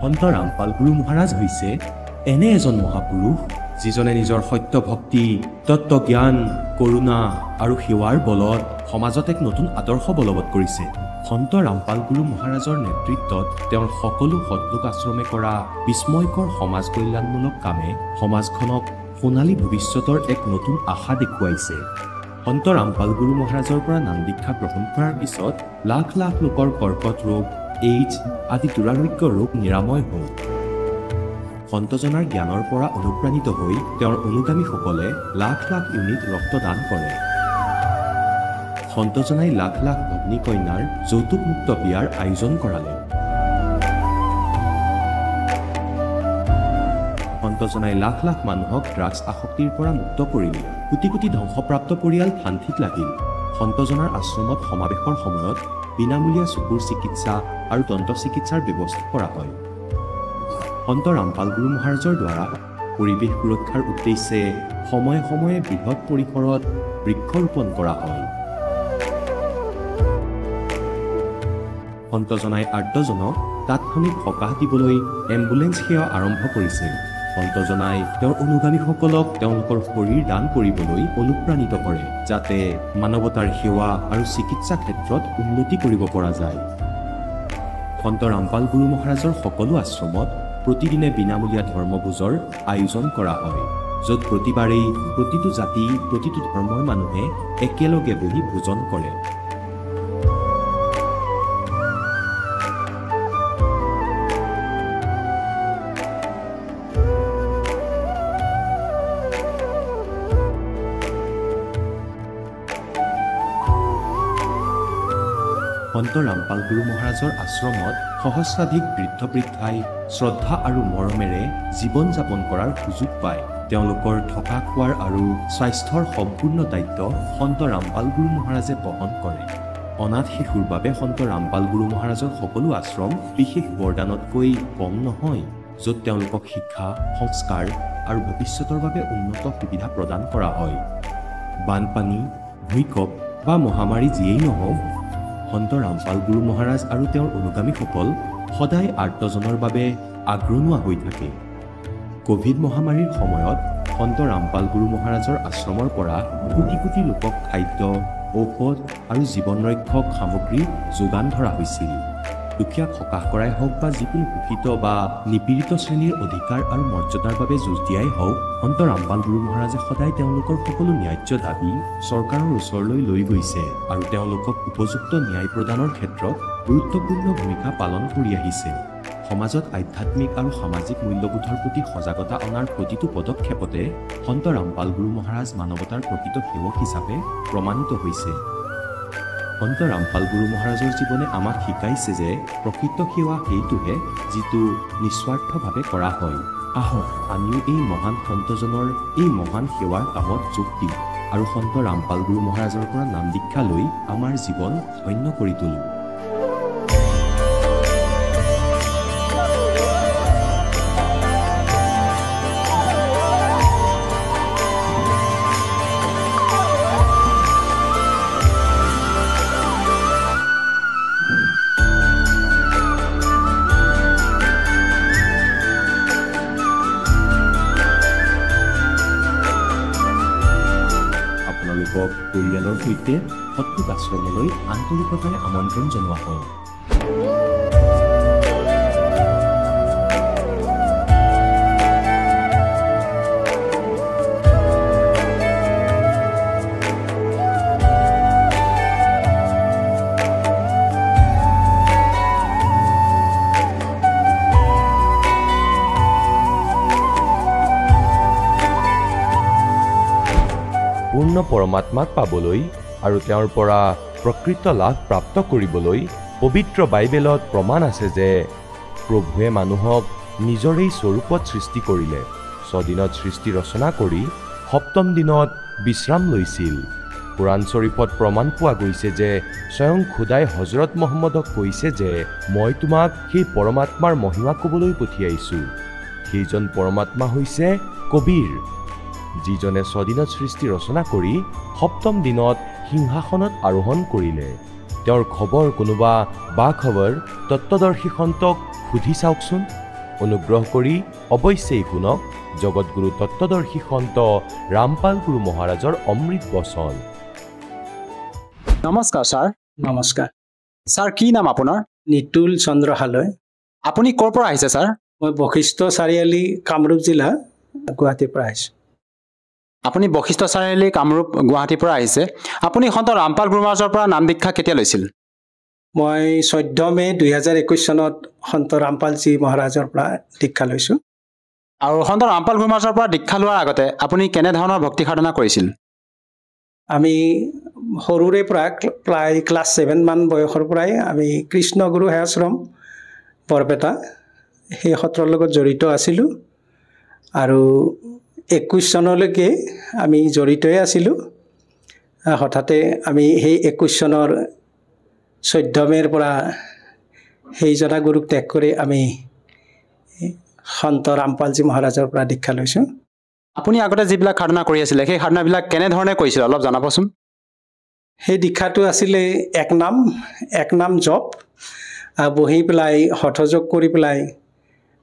সন্ত ৰামপাল গুৰু মহাৰাজ হৈছে এনে এজন মহাপুৰুষ যিজনে নিজৰ সত্য ভক্তি, তত্ত্বজ্ঞান, কৰোণা আৰু সেৱাৰ বলত সমাজত এক নতুন আদৰ্শ বলবৎ কৰিছে। সন্ত ৰামপাল গুৰু মহাৰাজৰ নেতৃত্বত তেওঁৰ সকলো সৎলোক আশ্ৰমে কৰা বিস্ময়কৰ সমাজ কল্যাণমূলক কামে সমাজখনক সোণালী ভৱিষ্যতৰ এক নতুন আশা দেখুৱাইছে। সন্ত ৰামপাল গুৰু মহাৰাজৰ পৰা নাম দীক্ষা গ্ৰহণ কৰাৰ পিছত লাখ লাখ লোকৰ কৰ্কট ৰোগ, এইডছ আদি দুৰাৰোগ্য ৰোগ নিৰাময় হ'ল। সন্তজনাৰ জ্ঞানৰ পৰা অনুপ্ৰাণিত হৈ তেওঁৰ অনুগামীসকলে লাখ লাখ ইউনিট ৰক্তদান কৰে। সন্তজনাই লাখ লাখ ভগ্নী কন্যাৰ যৌতুকমুক্ত বিয়াৰ আয়োজন কৰালে। সন্তজনাই লাখ লাখ মানুহক ড্ৰাগছ আসক্তিৰ পৰা মুক্ত কৰিলে। কোটি কোটি ধ্বংসপ্ৰাপ্ত পৰিয়াল শান্তিত লাগিল। সন্তজনাৰ আশ্ৰমত সমাৱেশৰ সময়ত বিনামূলীয়া চকুৰ চিকিৎসা আৰু দন্ত চিকিৎসাৰ ব্যৱস্থা কৰা হয়। সন্ত ৰামপাল গুৰু মহাৰাজৰ দ্বাৰা পৰিৱেশ সুৰক্ষাৰ উদ্দেশ্যে সময়ে সময়ে বৃহৎ পৰিসৰত বৃক্ষৰোপণ কৰা হয়। সন্তজনাই আৰ্তজনক তাৎক্ষণিক সকাহ দিবলৈ এম্বুলেন্স সেৱা আৰম্ভ কৰিছিল। সন্তজনাই তেওঁৰ অনুগামীসকলক তেওঁলোকৰ শৰীৰ দান কৰিবলৈ অনুপ্ৰাণিত কৰে, যাতে মানৱতাৰ সেৱা আৰু চিকিৎসা ক্ষেত্ৰত উন্নতি কৰিব পৰা যায়। সন্ত ৰামপাল গুৰু মহাৰাজৰ সকলো আশ্ৰমত প্ৰতিদিনে বিনামূলীয়া ধৰ্মভোজৰ আয়োজন কৰা হয়, য'ত প্ৰতিবাৰেই প্ৰতিটো জাতি, প্ৰতিটো ধৰ্মৰ মানুহে একেলগে বহি ভোজন কৰে। সন্ত ৰামপাল গুৰু মহাৰাজৰ আশ্ৰমত সহস্ৰাধিক বৃদ্ধ বৃদ্ধাই শ্ৰদ্ধা আৰু মৰমেৰে জীৱন যাপন কৰাৰ সুযোগ পায়। তেওঁলোকৰ থকা খোৱাৰ আৰু স্বাস্থ্যৰ সম্পূৰ্ণ দায়িত্ব সন্ত ৰামপাল গুৰু মহাৰাজে বহন কৰে। অনাথ শিশুৰ বাবে সন্ত ৰামপাল গুৰু মহাৰাজৰ সকলো আশ্ৰম বিশেষ বৰদানতকৈ কম নহয়, য'ত তেওঁলোকক শিক্ষা, সংস্কাৰ আৰু ভৱিষ্যতৰ বাবে উন্নত সুবিধা প্ৰদান কৰা হয়। বানপানী, ভূঁইকঁপ বা মহামাৰী যিয়েই নহওক, সন্ত ৰামপাল গুৰু মহাৰাজ আৰু তেওঁৰ অনুগামীসকল সদায় আৰ্তজনৰ বাবে আগ্ৰনোৱা হৈ থাকে। কোভিড মহামাৰীৰ সময়ত সন্ত ৰামপাল গুৰু মহাৰাজৰ আশ্ৰমৰ পৰা কোটি কোটি লোকক খাদ্য, ঔষধ আৰু জীৱন ৰক্ষক সামগ্ৰী যোগান ধৰা হৈছিল। দুখীয়াক সকাহ কৰাই হওক বা যিকোনো শোষিত বা নিপীড়িত শ্ৰেণীৰ অধিকাৰ আৰু মৰ্যাদাৰ বাবে যুঁজ দিয়াই হওক, সন্ত ৰামপাল গুৰু মহাৰাজে সদায় তেওঁলোকৰ সকলো ন্যায্য দাবী চৰকাৰৰ ওচৰলৈ লৈ গৈছে আৰু তেওঁলোকক উপযুক্ত ন্যায় প্ৰদানৰ ক্ষেত্ৰত গুৰুত্বপূৰ্ণ ভূমিকা পালন কৰি আহিছে। সমাজত আধ্যাত্মিক আৰু সামাজিক মূল্যবোধৰ প্ৰতি সজাগতা অনাৰ প্ৰতিটো পদক্ষেপতে সন্ত ৰামপাল গুৰু মহাৰাজ মানৱতাৰ প্ৰকৃত সেৱক হিচাপে প্ৰমাণিত হৈছে। সন্ত ৰামপাল গুৰু মহাৰাজৰ জীৱনে আমাক শিকাইছে যে প্ৰকৃত সেৱা সেইটোহে যিটো নিস্বাৰ্থভাৱে কৰা হয়। আহক আমিও এই মহান সন্তজনৰ এই মহান সেৱাৰ কামত যোগ দিওঁ আৰু সন্ত ৰামপাল গুৰু মহাৰাজৰ পৰা নাম দীক্ষা লৈ আমাৰ জীৱন ধন্য কৰি তোলোঁ। পৰিয়ালৰ সৈতে সৎলোক আশ্ৰমলৈ আন্তৰিকতাৰে আমন্ত্ৰণ জনোৱা হয়। পূৰ্ণ পৰমাত্মাক পাবলৈ আৰু তেওঁৰ পৰা প্ৰকৃত লাভ প্ৰাপ্ত কৰিবলৈ পবিত্ৰ বাইবেলত প্ৰমাণ আছে যে প্ৰভুৱে মানুহক নিজৰেই স্বৰূপত সৃষ্টি কৰিলে, 6 দিনত সৃষ্টি ৰচনা কৰি 7ম দিনত বিশ্ৰাম লৈছিল। কোৰাণ শ্বৰীফত প্ৰমাণ পোৱা গৈছে যে স্বয়ং খুদাই হজৰত মহম্মদক কৈছে যে মই তোমাক সেই পৰমাত্মাৰ মহিমা ক'বলৈ পঠিয়াইছোঁ। সেইজন পৰমাত্মা হৈছে কবীৰ, যিজনে 6 দিনত সৃষ্টি ৰচনা কৰি 7ম দিনত সিংহাসনত আৰোহণ কৰিলে। তেওঁৰ খবৰ কোনোবা বা খবৰ তত্ত্বদৰ্শী সন্তক সুধি চাওকচোন। অনুগ্ৰহ কৰি অৱশ্যেই শুনক জগতগুৰু তত্ত্বদৰ্শী সন্ত ৰামপাল গুৰু মহাৰাজৰ অমৃত বচন। নমস্কাৰ ছাৰ। নমস্কাৰ। ছাৰ কি নাম আপোনাৰ? নিতুল চন্দ্ৰ হালৈ। আপুনি ক'ৰ পৰা আহিছে ছাৰ? মই বশিষ্ঠ চাৰিআলি কামৰূপ জিলা গুৱাহাটীৰ পৰা আহিছোঁ। আপুনি বশিষ্ঠ চাৰিআলি কামৰূপ গুৱাহাটীৰ পৰা আহিছে। আপুনি সন্ত ৰামপাল গুৰু মহাৰাজৰ পৰা নাম দীক্ষা কেতিয়া লৈছিল? মই 14 মে 2021 চনত সন্ত ৰামপালজী মহাৰাজৰ পৰা দীক্ষা লৈছোঁ। আৰু সন্ত ৰামপাল গুৰু মহাৰাজৰ পৰা দীক্ষা লোৱাৰ আগতে আপুনি কেনেধৰণৰ ভক্তি সাধনা কৰিছিল? আমি সৰুৰে পৰা প্ৰায় ক্লাছ 7 মান বয়সৰ পৰাই আমি কৃষ্ণগুৰু সেৱাশ্ৰম বৰপেটা সেই সত্ৰৰ লগত জড়িত আছিলোঁ আৰু 21 চনলৈকে আমি জড়িতই আছিলোঁ। হঠাতে আমি সেই 21 চনৰ 14 মেৰ পৰা সেইজনা গুৰুক ত্যাগ কৰি আমি সন্ত ৰামপালজী মহাৰাজৰ পৰা দীক্ষা লৈছোঁ। আপুনি আগতে যিবিলাক সাধনা কৰি আছিলে সেই সাধনাবিলাক কেনেধৰণে কৰিছিল অলপ জনাবচোন। সেই দীক্ষাটো আছিলে এক নাম জপ, বহি পেলাই হঠযোগ কৰি পেলাই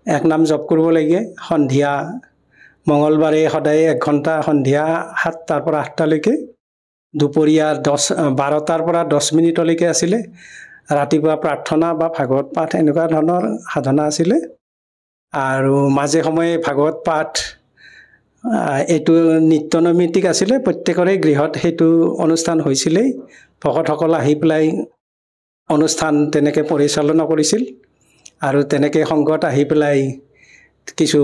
এক নাম জপ কৰিব লাগে। সন্ধিয়া মঙলবাৰে সদায় 1 ঘণ্টা, সন্ধিয়া 7টাৰ পৰা 8টালৈকে, দুপৰীয়া 12টাৰ পৰা 10 মিনিটলৈকে আছিলে। ৰাতিপুৱা প্ৰাৰ্থনা বা ভাগৱত পাঠ এনেকুৱা ধৰণৰ সাধনা আছিলে। আৰু মাজে সময়ে ভাগৱত পাঠ এইটো নিত্যনৈমিত্তিক আছিলে। প্ৰত্যেকৰে গৃহত সেইটো অনুষ্ঠান হৈছিলেই। ভকতসকল আহি পেলাই অনুষ্ঠান তেনেকৈ পৰিচালনা কৰিছিল আৰু তেনেকৈ সংঘত আহি পেলাই কিছু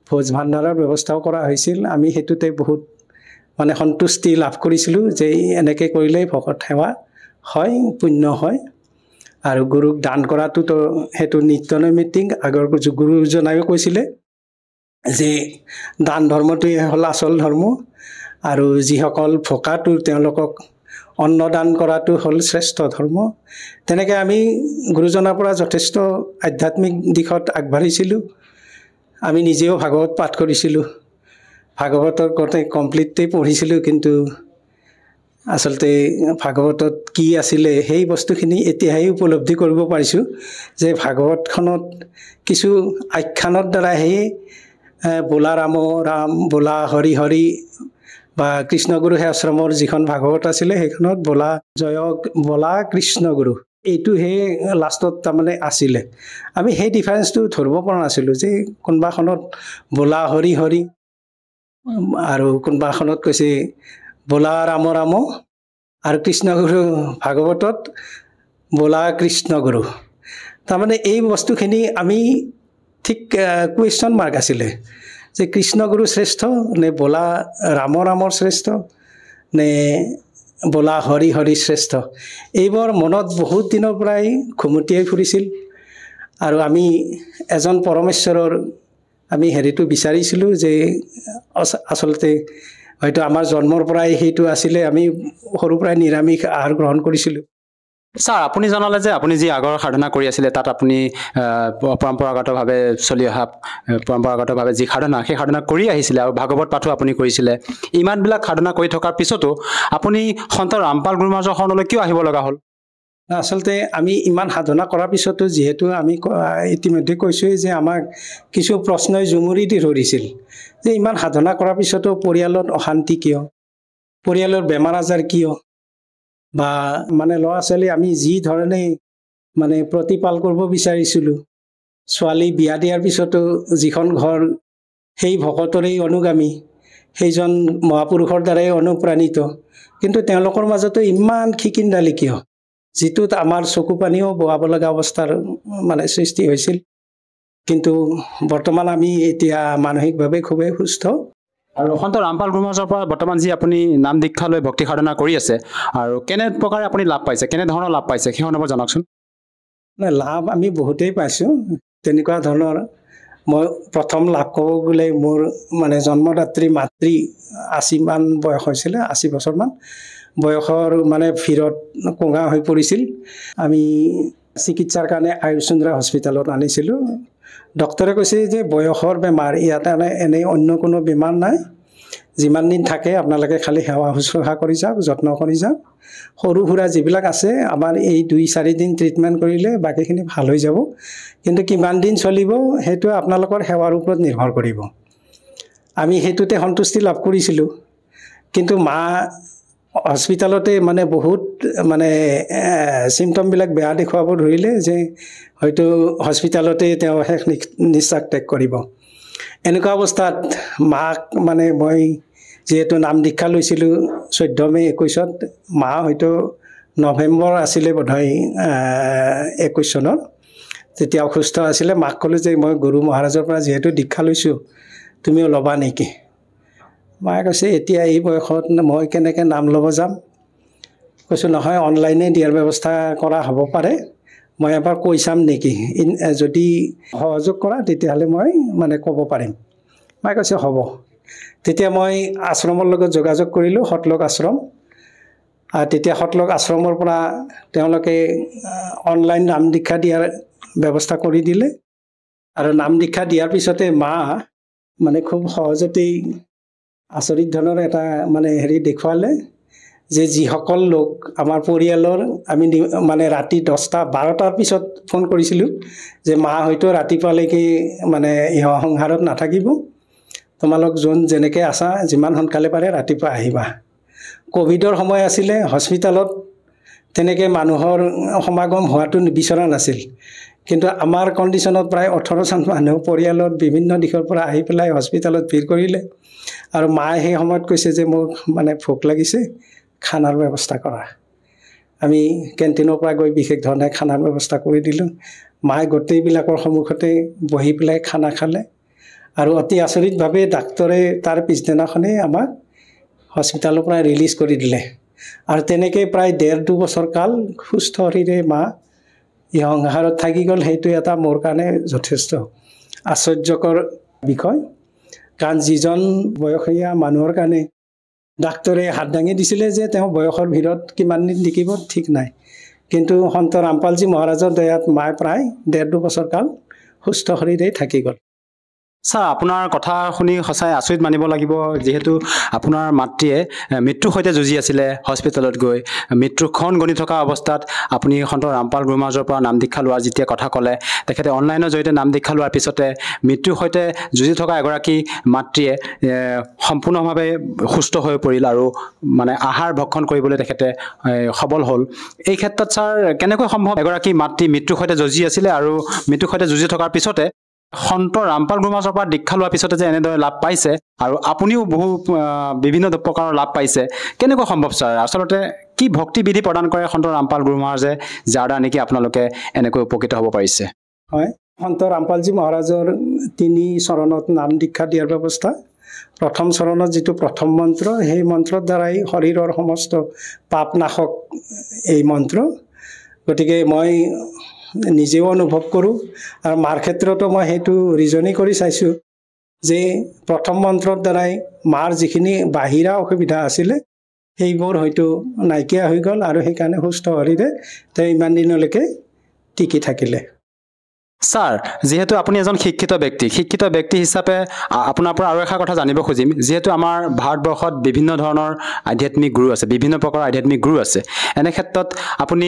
ভোজ ভাণ্ডাৰৰ ব্যৱস্থাও কৰা হৈছিল। আমি সেইটোতে বহুত সন্তুষ্টি লাভ কৰিছিলোঁ যে এনেকৈ কৰিলেই ভকত সেৱা হয়, পুণ্য হয়। আৰু গুৰুক দান কৰাটোতো সেইটো নিত্যনৈমিত্তিক। আগৰ গুৰুজনায়ো কৈছিলে যে দান ধৰ্মটোৱে হ'ল আচল ধৰ্ম আৰু যিসকল ভোকাটো তেওঁলোকক অন্নদান কৰাটো হ'ল শ্ৰেষ্ঠ ধৰ্ম। তেনেকৈ আমি গুৰুজনাৰ পৰা যথেষ্ট আধ্যাত্মিক দিশত আগবাঢ়িছিলোঁ। আমি নিজেও ভাগৱত পাঠ কৰিছিলোঁ, ভাগৱতৰ গোটেই কমপ্লিটেই পঢ়িছিলোঁ, কিন্তু আচলতে ভাগৱতত কি আছিলে সেই বস্তুখিনি এতিয়াহে উপলব্ধি কৰিব পাৰিছোঁ যে ভাগৱতখনত কিছু আখ্যানৰ দ্বাৰাহে বোলা ৰাম ৰাম, বোলা হৰি হৰি বা কৃষ্ণগুৰু সেৱাশ্ৰমৰ যিখন ভাগৱত আছিলে সেইখনত বোলা কৃষ্ণগুৰু এইটোহে লাষ্টত তাৰমানে আছিলে। আমি সেই ডিফাৰেঞ্চটো ধৰিব পৰা নাছিলোঁ যে কোনোবাখনত বোলা হৰি হৰি আৰু কোনোবাখনত কৈছে বোলা ৰাম ৰাম আৰু কৃষ্ণগুৰু ভাগৱতত বোলা কৃষ্ণগুৰু। তাৰমানে এই বস্তুখিনি আমি ঠিক কুৱেশ্যন মাৰ্ক আছিলে যে কৃষ্ণগুৰু শ্ৰেষ্ঠ নে বোলা ৰামৰ শ্ৰেষ্ঠ নে বোলা হৰি হৰি শ্ৰেষ্ঠ। এইবোৰ মনত বহুত দিনৰ পৰাই ঘুমটিয়াই ফুৰিছিল আৰু আমি এজন পৰমেশ্বৰৰ আমি হেৰিটো বিচাৰিছিলোঁ যে আচলতে হয়তো আমাৰ জন্মৰ পৰাই সেইটো আছিলে। আমি সৰুৰ পৰাই নিৰামিষ আহাৰ গ্ৰহণ কৰিছিলোঁ। ছাৰ, আপুনি জনালে যে আপুনি যি আগৰ সাধনা কৰি আছিলে তাত আপুনি পৰম্পৰাগতভাৱে চলি অহা পৰম্পৰাগতভাৱে যি সাধনা সেই সাধনা কৰি আহিছিলে আৰু ভাগৱত পাঠো আপুনি কৰিছিলে। ইমানবিলাক সাধনা কৰি থকাৰ পিছতো আপুনি সন্ত ৰামপাল গুৰু মহাৰাজৰ শৰণলৈ কিয় আহিব লগা হ'ল? আচলতে আমি ইমান সাধনা কৰাৰ পিছতো যিহেতু আমি ইতিমধ্যে কৈছোঁৱেই যে আমাক কিছু প্ৰশ্নই জুমুৰি দি ধৰিছিল যে ইমান সাধনা কৰাৰ পিছতো পৰিয়ালত অশান্তি কিয়, পৰিয়ালৰ বেমাৰ আজাৰ কিয়, বা ল'ৰা ছোৱালী আমি যি ধৰণে প্ৰতিপাল কৰিব বিচাৰিছিলোঁ, ছোৱালী বিয়া দিয়াৰ পিছতো যিখন ঘৰ সেই ভকতৰেই অনুগামী, সেইজন মহাপুৰুষৰ দ্বাৰাই অনুপ্ৰাণিত, কিন্তু তেওঁলোকৰ মাজতো ইমান খিকিন্দালি কিয়, যিটোত আমাৰ চকু পানীও বহাব লগা অৱস্থাৰ সৃষ্টি হৈছিল। কিন্তু বৰ্তমান আমি এতিয়া মানসিকভাৱে খুবেই সুস্থ। আৰু সন্ত ৰামপাল গুৰু মহাৰাজৰ পৰা বৰ্তমান যি আপুনি নাম দীক্ষা লৈ ভক্তি সাধনা কৰি আছে আৰু কেনে প্ৰকাৰে আপুনি লাভ পাইছে, কেনেধৰণৰ লাভ পাইছে সেই সন্দৰ্ভত জনাওকচোন। লাভ আমি বহুতেই পাইছোঁ। তেনেকুৱা ধৰণৰ মই প্ৰথম লাভ ক'ব গ'লে মোৰ জন্মদাত্ৰী মাতৃ 80 মান বয়স হৈছিলে, 80 বছৰমান বয়সৰ ভিৰত কোঙা হৈ পৰিছিল। আমি চিকিৎসাৰ কাৰণে আয়ুসুন্দ্ৰা হস্পিটেলত আনিছিলোঁ। ডক্টৰে কৈছে যে বয়সৰ বেমাৰ, ইয়াত এনেই অন্য কোনো বেমাৰ নাই, যিমান দিন থাকে আপোনালোকে খালি সেৱা শুশ্ৰূষা কৰি যাওক, যত্ন কৰি যাওক। সৰু সুৰা যিবিলাক আছে আমাৰ এই 2-4 দিন ট্ৰিটমেণ্ট কৰিলে বাকীখিনি ভাল হৈ যাব। কিন্তু কিমান দিন চলিব সেইটো আপোনালোকৰ সেৱাৰ ওপৰত নিৰ্ভৰ কৰিব। আমি সেইটোতে সন্তুষ্টি লাভ কৰিছিলোঁ। কিন্তু মা হস্পিটেলতে মানে বহুত মানে চিমটমবিলাক বেয়া দেখুৱাব ধৰিলে যে হয়তো হস্পিটেলতে তেওঁ শেষ নিশ্বাস ত্যাগ কৰিব। এনেকুৱা অৱস্থাত মাক মানে মই যিহেতু নাম দীক্ষা লৈছিলোঁ 14 মে 21ত, মা হয়তো নৱেম্বৰ আছিলে বোধহয় 21 চনৰ, তেতিয়া অসুস্থ আছিলে। মাক ক'লোঁ যে মই গুৰু মহাৰাজৰ পৰা যিহেতু দীক্ষা লৈছোঁ তুমিও ল'বা নেকি? মায়ে কৈছে এতিয়া এই বয়সত মই কেনেকৈ নাম ল'ব যাম? কৈছোঁ নহয়, অনলাইনে দিয়াৰ ব্যৱস্থা কৰা হ'ব পাৰে, মই এবাৰ কৈ চাম নেকি, যদি সহযোগ কৰা তেতিয়াহ'লে মই মানে ক'ব পাৰিম। মায়ে কৈছে হ'ব। তেতিয়া মই আশ্ৰমৰ লগত যোগাযোগ কৰিলোঁ, সতলোক আশ্ৰম। তেতিয়া সতলোক আশ্ৰমৰ পৰা তেওঁলোকে অনলাইন নাম দীক্ষা দিয়াৰ ব্যৱস্থা কৰি দিলে। আৰু নাম দীক্ষা দিয়াৰ পিছতে মা মানে খুব সহজতেই আচৰিত ধৰণৰ এটা মানে দেখুৱালে যে যিসকল লোক আমাৰ পৰিয়ালৰ, আমি মানে ৰাতি 10-12টাৰ পিছত ফোন কৰিছিলোঁ যে মা হয়তো ৰাতিপুৱালৈকে মানে সংসাৰত নাথাকিব, তোমালোক যেনেকৈ আছা যিমান সোনকালে পাৰে ৰাতিপুৱা আহিবা। ক'ভিডৰ সময় আছিলে, হস্পিটেলত তেনেকৈ মানুহৰ সমাগম হোৱাটো বিচৰা নাছিল। কিন্তু আমাৰ কণ্ডিশ্যনত প্ৰায় 18জন মানুহ পৰিয়ালত বিভিন্ন দিশৰ পৰা আহি পেলাই হস্পিটেলত ভিৰ কৰিলে। আৰু মায়ে সেই সময়ত কৈছে যে মোক মানে ভোক লাগিছে, খানাৰ ব্যৱস্থা কৰা। আমি কেণ্টিনৰ পৰা গৈ বিশেষ ধৰণে খানাৰ ব্যৱস্থা কৰি দিলোঁ। মায়ে গোটেইবিলাকৰ সন্মুখতে বহি পেলাই খানা খালে। আৰু অতি আচৰিতভাৱে ডাক্তৰে তাৰ পিছদিনাখনেই আমাক হস্পিটেলৰ পৰা ৰিলিজ কৰি দিলে। আৰু তেনেকৈ প্ৰায় 1.5-2 বছৰ কাল সুস্থ শৰীৰে মা এই সংসাৰত থাকি গ'ল। সেইটো এটা মোৰ কাৰণে যথেষ্ট আশ্চৰ্যকৰ বিষয়। কাৰণ যিজন বয়সীয়া মানুহৰ কাৰণে ডাক্তৰে হাত দাঙি দিছিলে যে তেওঁ বয়সৰ ভিৰত কিমান দিন টিকিব ঠিক নাই, কিন্তু সন্ত ৰামপালজী মহাৰাজৰ দয়াত মায়ে প্ৰায় 1.5-2 বছৰ কাল সুস্থ শৰীৰেই থাকি গ'ল। ছাৰ, আপোনাৰ কথা শুনি সঁচাই আচৰিত মানিব লাগিব। যিহেতু আপোনাৰ মাতৃয়ে মৃত্যুৰ সৈতে যুঁজি আছিলে, হস্পিটেলত গৈ মৃত্যুৰ ক্ষণ গণি থকা অৱস্থাত আপুনি সন্ত ৰামপাল গুৰু মহাৰাজৰ পৰা নাম দীক্ষা লোৱাৰ যেতিয়া কথা ক'লে, তেখেতে অনলাইনৰ জৰিয়তে নাম দীক্ষা লোৱাৰ পিছতে মৃত্যুৰ সৈতে যুঁজি থকা এগৰাকী মাতৃয়ে সম্পূৰ্ণভাৱে সুস্থ হৈ পৰিল আৰু মানে আহাৰ ভক্ষণ কৰিবলৈ তেখেতে সবল হ'ল। এই ক্ষেত্ৰত ছাৰ কেনেকৈ সম্ভৱ, এগৰাকী মাতৃ মৃত্যুৰ সৈতে যুঁজি আছিলে আৰু মৃত্যুৰ সৈতে যুঁজি থকাৰ পিছতে সন্ত ৰামপাল গুৰু মহাৰাজৰ পৰা দীক্ষা লোৱাৰ পিছতে যে এনেদৰে লাভ পাইছে আৰু আপুনিও বহু বিভিন্ন প্ৰকাৰৰ লাভ পাইছে, কেনেকৈ সম্ভৱ ছাৰ? আচলতে কি ভক্তি বিধি প্ৰদান কৰে সন্ত ৰামপাল গুৰু মহাৰাজে যাৰ দ্বাৰা নেকি আপোনালোকে এনেকৈ উপকৃত হ'ব পাৰিছে? হয়, সন্ত ৰামপালজী মহাৰাজৰ 3 চৰণত নাম দীক্ষা দিয়াৰ ব্যৱস্থা। প্ৰথম চৰণত যিটো প্ৰথম মন্ত্ৰ, সেই মন্ত্ৰৰ দ্বাৰাই শৰীৰৰ সমস্ত পাপনাশক এই মন্ত্ৰ। গতিকে মই নিজেও অনুভৱ কৰোঁ আৰু মাৰ ক্ষেত্ৰতো মই সেইটো ৰিজনি কৰি চাইছোঁ যে প্ৰথম মন্ত্ৰৰ দ্বাৰাই মাৰ যিখিনি বাহিৰা অসুবিধা আছিলে সেইবোৰ হয়তো নাইকিয়া হৈ গ'ল আৰু সেইকাৰণে সুস্থ শৰীৰে তেওঁ ইমান দিনলৈকে টিকি থাকিলে। ছাৰ, যিহেতু আপুনি এজন শিক্ষিত ব্যক্তি হিচাপে আপোনাৰ পৰা আৰু এটা কথা জানিব খুজিম। যিহেতু আমাৰ ভাৰতবৰ্ষত বিভিন্ন ধৰণৰ আধ্যাত্মিক গুৰু আছে, বিভিন্ন প্ৰকাৰৰ আধ্যাত্মিক গুৰু আছে। এনে ক্ষেত্ৰত আপুনি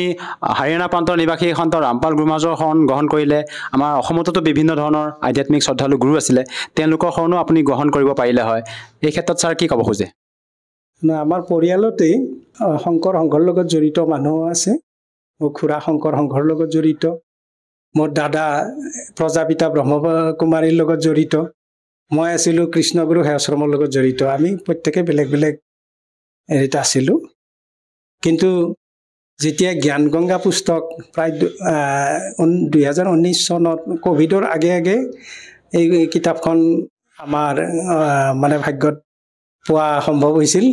হাৰিয়ানা প্ৰান্তৰ নিবাসী সন্ত ৰামপাল গুৰু মহাৰাজৰ শৰণ গ্ৰহণ কৰিলে। আমাৰ অসমতো বিভিন্ন ধৰণৰ আধ্যাত্মিক শ্ৰদ্ধালু গুৰু আছিলে, তেওঁলোকৰ শৰণো আপুনি গ্ৰহণ কৰিব পাৰিলে হয়। এই ক্ষেত্ৰত ছাৰ কি ক'ব খোজে? আমাৰ পৰিয়ালতেই শংকৰ সংঘৰ লগত জড়িত মানুহ আছে। মোৰ খুৰা শংকৰ সংঘৰ লগত জড়িত, মোৰ দাদা প্ৰজাপিতা ব্ৰহ্মকুমাৰীৰ লগত জড়িত, মই আছিলোঁ কৃষ্ণগুৰু সেৱাশ্ৰমৰ লগত জড়িত। আমি প্ৰত্যেকে বেলেগ বেলেগ হেৰিত আছিলোঁ। কিন্তু যেতিয়া জ্ঞান গংগা পুস্তক প্ৰায় 2019 চনত ক'ভিডৰ আগে আগে এই কিতাপখন আমাৰ মানে ভাগ্যত পোৱা সম্ভৱ হৈছিল।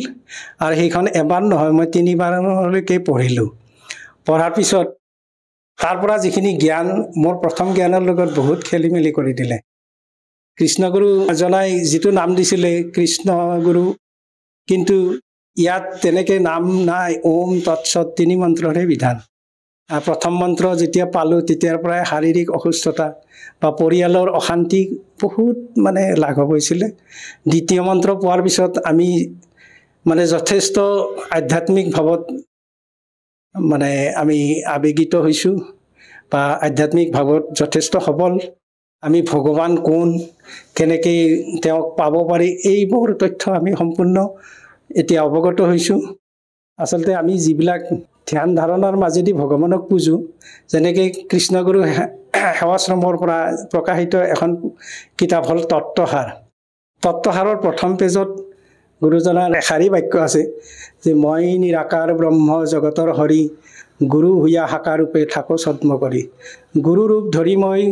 আৰু সেইখন এবাৰ নহয়, মই 3বাৰলৈকে পঢ়িলোঁ। পঢ়াৰ পিছত তাৰ পৰা যিখিনি জ্ঞান, মোৰ প্ৰথম জ্ঞানৰ লগত বহুত খেলি মেলি কৰি দিলে। কৃষ্ণগুৰু জনাই যিটো নাম দিছিলে কৃষ্ণগুৰু, কিন্তু ইয়াত তেনেকৈ নাম নাই। ওম তৎসৎ 3 মন্ত্ৰৰে বিধান। প্ৰথম মন্ত্ৰ যেতিয়া পালোঁ তেতিয়াৰ পৰাই শাৰীৰিক অসুস্থতা বা পৰিয়ালৰ অশান্তি বহুত মানে লাঘৱ হৈছিলে। দ্বিতীয় মন্ত্ৰ পোৱাৰ পিছত আমি মানে যথেষ্ট আধ্যাত্মিক ভাৱত মানে আমি আৱেগিত হৈছোঁ বা আধ্যাত্মিক ভাৱত যথেষ্ট সবল। আমি ভগৱান কোন, কেনেকৈ তেওঁক পাব পাৰি, এইবোৰ তথ্য আমি সম্পূৰ্ণ এতিয়া অৱগত হৈছোঁ। আচলতে আমি যিবিলাক ধ্যান ধাৰণাৰ মাজেদি ভগৱানক পুজোঁ, যেনেকৈ কৃষ্ণগুৰু সেৱাশ্ৰমৰ পৰা প্ৰকাশিত এখন কিতাপ হ'ল তত্ত্বসাৰ। তত্ত্বসাৰৰ প্ৰথম পেজত গুৰুজনাৰ এষাৰি বাক্য আছে যে মই নিৰাকাৰ ব্ৰহ্ম জগতৰ হৰি, গুৰু হৈয়া সাকাৰূপে থাকো ছদ্ম কৰি। গুৰুৰূপ ধৰি মই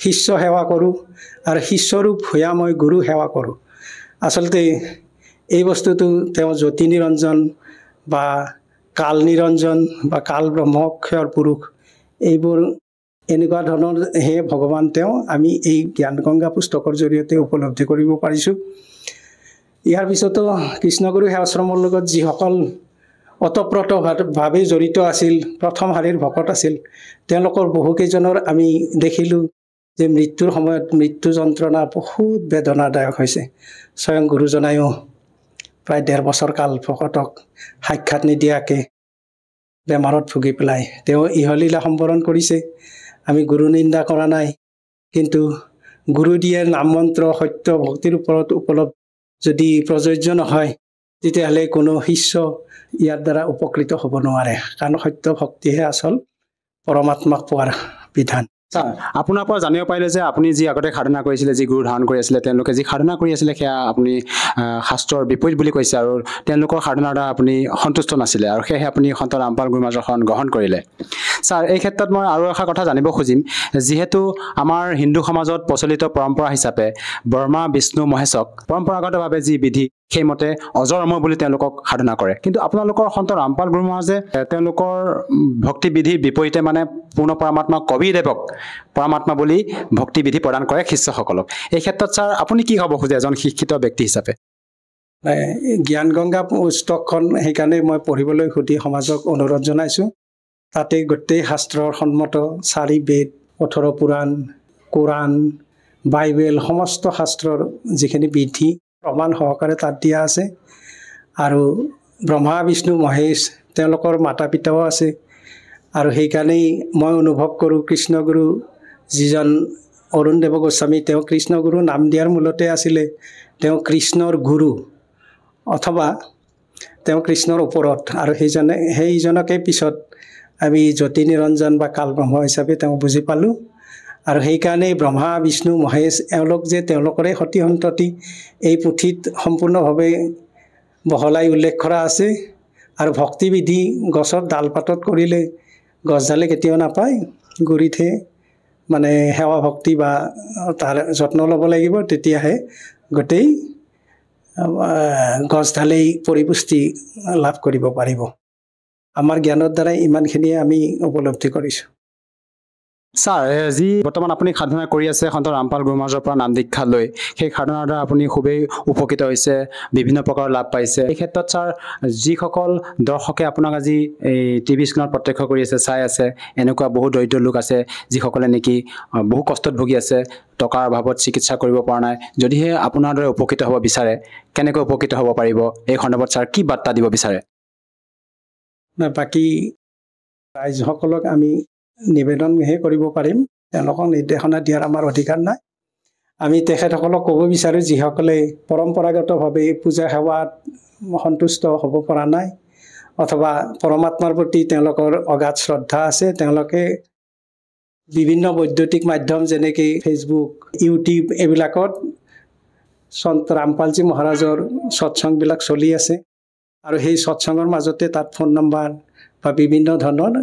শিষ্য সেৱা কৰোঁ আৰু শিষ্যৰূপ হৈয়া মই গুৰু সেৱা কৰোঁ। আচলতে এই বস্তুটো তেওঁ জ্যোতি নিৰঞ্জন বা কাল নিৰঞ্জন বা কাল ব্ৰহ্মক্ষৰ পুৰুষ, এইবোৰ এনেকুৱা ধৰণৰ হে ভগৱান তেওঁ আমি এই জ্ঞান গংগা পুস্তকৰ জৰিয়তে উপলব্ধি কৰিব পাৰিছোঁ। ইয়াৰ পিছতো কৃষ্ণগুৰু সেৱাশ্ৰমৰ লগত যিসকল ওতঃপ্ৰোতভাৱে জড়িত আছিল, প্ৰথম শাৰীৰ ভকত আছিল, তেওঁলোকৰ বহুকেইজনৰ আমি দেখিলোঁ যে মৃত্যুৰ সময়ত মৃত্যু যন্ত্ৰণা বহুত বেদনাদায়ক হৈছে। স্বয়ং গুৰুজনায়ো প্ৰায় 1.5 বছৰ কাল ভকতক সাক্ষাৎ নিদিয়াকৈ বেমাৰত ভুগি পেলাই তেওঁ ইহলীলা সম্বৰণ কৰিছে। আমি গুৰু নিন্দা কৰা নাই, কিন্তু গুৰু দিয়ে নাম মন্ত্ৰ সত্য ভক্তিৰ ওপৰত উপলব্ধ যদি প্ৰযোজ্য নহয়, তেতিয়াহ'লে কোনো শিষ্য ইয়াৰ দ্বাৰা উপকৃত হ'ব নোৱাৰে। কাৰণ সত্য ভক্তিহে আচল পৰমাত্মাক পোৱাৰ বিধান। আপোনাৰ পৰা জানিব পাৰিলে যে আপুনি যি আগতে সাধনা কৰিছিলে, যি গুৰু ধাৰণ কৰি আছিলে, তেওঁলোকে যি সাধনা কৰি আছিলে সেয়া আপুনি শাস্ত্ৰৰ বিপৰীত বুলি কৈছে আৰু তেওঁলোকৰ সাধনাৰ দ্বাৰা আপুনি সন্তুষ্ট নাছিলে আৰু সেয়েহে আপুনি সন্ত ৰামপাল গুৰু মহাৰাজৰ শৰণ গ্ৰহণ কৰিলে। ছাৰ, এই ক্ষেত্ৰত মই আৰু এটা কথা জানিব খুজিম, যিহেতু আমাৰ হিন্দু সমাজত প্ৰচলিত পৰম্পৰা হিচাপে ব্ৰহ্মা বিষ্ণু মহেশক পৰম্পৰাগতভাৱে যি বিধি সেইমতে অজৰ অমৰ বুলি তেওঁলোকক সাধনা কৰে, কিন্তু আপোনালোকৰ সন্ত ৰামপাল গুৰু মহাৰাজে তেওঁলোকৰ ভক্তি বিধিৰ বিপৰীতে মানে পূৰ্ণ পৰমাত্মা কবিদেৱক পৰমাত্মা বুলি ভক্তি বিধি প্ৰদান কৰে শিষ্যসকলক। এই ক্ষেত্ৰত ছাৰ আপুনি কি ক'ব খোজে এজন শিক্ষিত ব্যক্তি হিচাপে? জ্ঞান গংগা পুস্তকখন সেইকাৰণে মই পঢ়িবলৈ সুধি সমাজক অনুৰোধ জনাইছোঁ। তাতে গোটেই শাস্ত্ৰৰ সন্মত 4 বেদ, 18 পুৰাণ, কোৰাণ, বাইবেল, সমস্ত শাস্ত্ৰৰ যিখিনি বিধি প্ৰমাণ সহকাৰে তাত দিয়া আছে। আৰু ব্ৰহ্মা বিষ্ণু মহেশ তেওঁলোকৰ মাতা পিতাও আছে। আৰু সেইকাৰণেই মই অনুভৱ কৰোঁ কৃষ্ণগুৰু যিজন অৰুণদেৱ গোস্বামী, তেওঁ কৃষ্ণগুৰু নাম দিয়াৰ মূলতে আছিলে তেওঁ কৃষ্ণৰ গুৰু অথবা তেওঁ কৃষ্ণৰ ওপৰত, আৰু সেইজনকে পিছত আমি জ্যোতি নিৰঞ্জন বা কাল ব্ৰহ্ম হিচাপে তেওঁ বুজি পালোঁ। আৰু সেইকাৰণেই ব্ৰহ্মা বিষ্ণু মহেশ এওঁলোক যে তেওঁলোকৰে সতি সন্ততি এই পুথিত সম্পূৰ্ণভাৱে বহলাই উল্লেখ কৰা আছে। আৰু ভক্তিবিধি গছৰ ডাল পাতত কৰিলে গছডালে কেতিয়াও নাপায়, গুৰিতহে মানে সেৱা ভক্তি বা তাৰ যত্ন ল'ব লাগিব, তেতিয়াহে গোটেই গছডালেই পৰিপুষ্টি লাভ কৰিব পাৰিব। আমাৰ জ্ঞানৰ দ্বাৰাই ইমানখিনিয়ে আমি উপলব্ধি কৰিছোঁ। ছাৰ, যি বৰ্তমান আপুনি সাধনা কৰি আছে সন্ত ৰামপাল গুৰু মহাৰাজৰ পৰা নাম দীক্ষা লৈ, সেই সাধনাৰ দ্বাৰা আপুনি খুবেই উপকৃত হৈছে, বিভিন্ন প্ৰকাৰৰ লাভ পাইছে। এই ক্ষেত্ৰত ছাৰ, যিসকল দৰ্শকে আপোনাক আজি এই টিভি স্ক্ৰীণত প্ৰত্যক্ষ কৰি আছে, চাই আছে, এনেকুৱা বহু দৰিদ্ৰ লোক আছে যিসকলে নেকি বহু কষ্টত ভুগি আছে, টকাৰ অভাৱত চিকিৎসা কৰিব পৰা নাই, যদিহে আপোনাৰ দৰে উপকৃত হ'ব বিচাৰে, কেনেকৈ উপকৃত হ'ব পাৰিব, এই সন্দৰ্ভত ছাৰ কি বাৰ্তা দিব বিচাৰে? বাকী ৰাইজসকলক আমি নিবেদনহে কৰিব পাৰিম, তেওঁলোকক নিৰ্দেশনা দিয়াৰ আমাৰ অধিকাৰ নাই। আমি তেখেতসকলক ক'ব বিচাৰোঁ যিসকলে পৰম্পৰাগতভাৱে পূজা সেৱাত সন্তুষ্ট হ'ব পৰা নাই অথবা পৰমাত্মাৰ প্ৰতি তেওঁলোকৰ অগাধ শ্ৰদ্ধা আছে, তেওঁলোকে বিভিন্ন বৈদ্যুতিক মাধ্যম যেনেকৈ ফেচবুক, ইউটিউব এইবিলাকত সন্ত ৰামপালজী মহাৰাজৰ সৎসংগবিলাক চলি আছে। আৰু সেই সৎসংগৰ মাজতে তাত ফোন নম্বৰ বা বিভিন্ন ধৰণৰ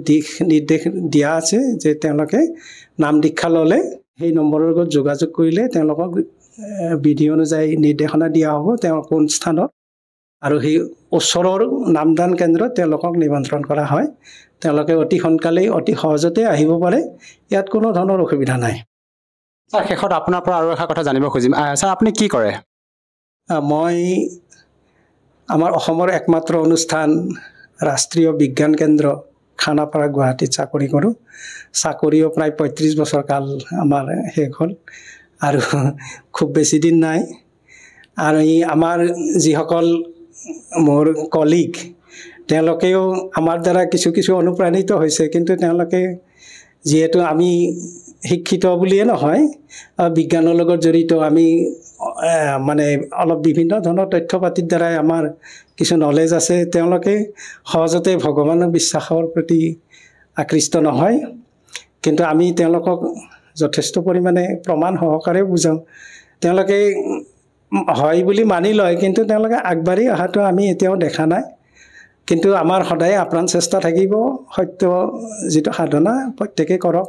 দিশ নিৰ্দেশ দিয়া আছে যে তেওঁলোকে নাম দীক্ষা ল'লে সেই নম্বৰৰ লগত যোগাযোগ কৰিলে তেওঁলোকক বিধি অনুযায়ী নিৰ্দেশনা দিয়া হ'ব তেওঁ কোন স্থানত, আৰু সেই ওচৰৰ নামদান কেন্দ্ৰত তেওঁলোকক নিমন্ত্ৰণ কৰা হয়। তেওঁলোকে অতি সোনকালেই অতি সহজতে আহিব পাৰে, ইয়াত কোনো ধৰণৰ অসুবিধা নাই। ছাৰ, শেষত আপোনাৰ পৰা আৰু এটা কথা জানিব খুজিম। ছাৰ, আপুনি কি কৰে? মই আমাৰ অসমৰ একমাত্ৰ অনুষ্ঠান ৰাষ্ট্ৰীয় বিজ্ঞান কেন্দ্ৰ খানাপাৰা গুৱাহাটীত চাকৰি কৰোঁ চাকৰিও প্ৰায় 35 বছৰ কাল আমাৰ শেষ হ'ল আৰু খুব বেছি দিন নাই আৰু এই আমাৰ যিসকল মোৰ কলিগ তেওঁলোকেও আমাৰ দ্বাৰা কিছু কিছু অনুপ্ৰাণিত হৈছে কিন্তু তেওঁলোকে যিহেতু আমি শিক্ষিত বুলিয়ে নহয় বিজ্ঞানৰ লগত জড়িত আমি মানে অলপ বিভিন্ন ধৰণৰ তথ্য পাতিৰ দ্বাৰাই আমাৰ কিছু নলেজ আছে তেওঁলোকে সহজতে ভগৱানৰ বিশ্বাসৰ প্ৰতি আকৃষ্ট নহয় কিন্তু আমি তেওঁলোকক যথেষ্ট পৰিমাণে প্ৰমাণ সহকাৰে বুজাওঁ তেওঁলোকে হয় বুলি মানি লয় কিন্তু তেওঁলোকে আগবাঢ়ি অহাটো আমি এতিয়াও দেখা নাই কিন্তু আমাৰ সদায় আপ্ৰাণ চেষ্টা থাকিব সত্য যিটো সাধনা প্ৰত্যেকে কৰক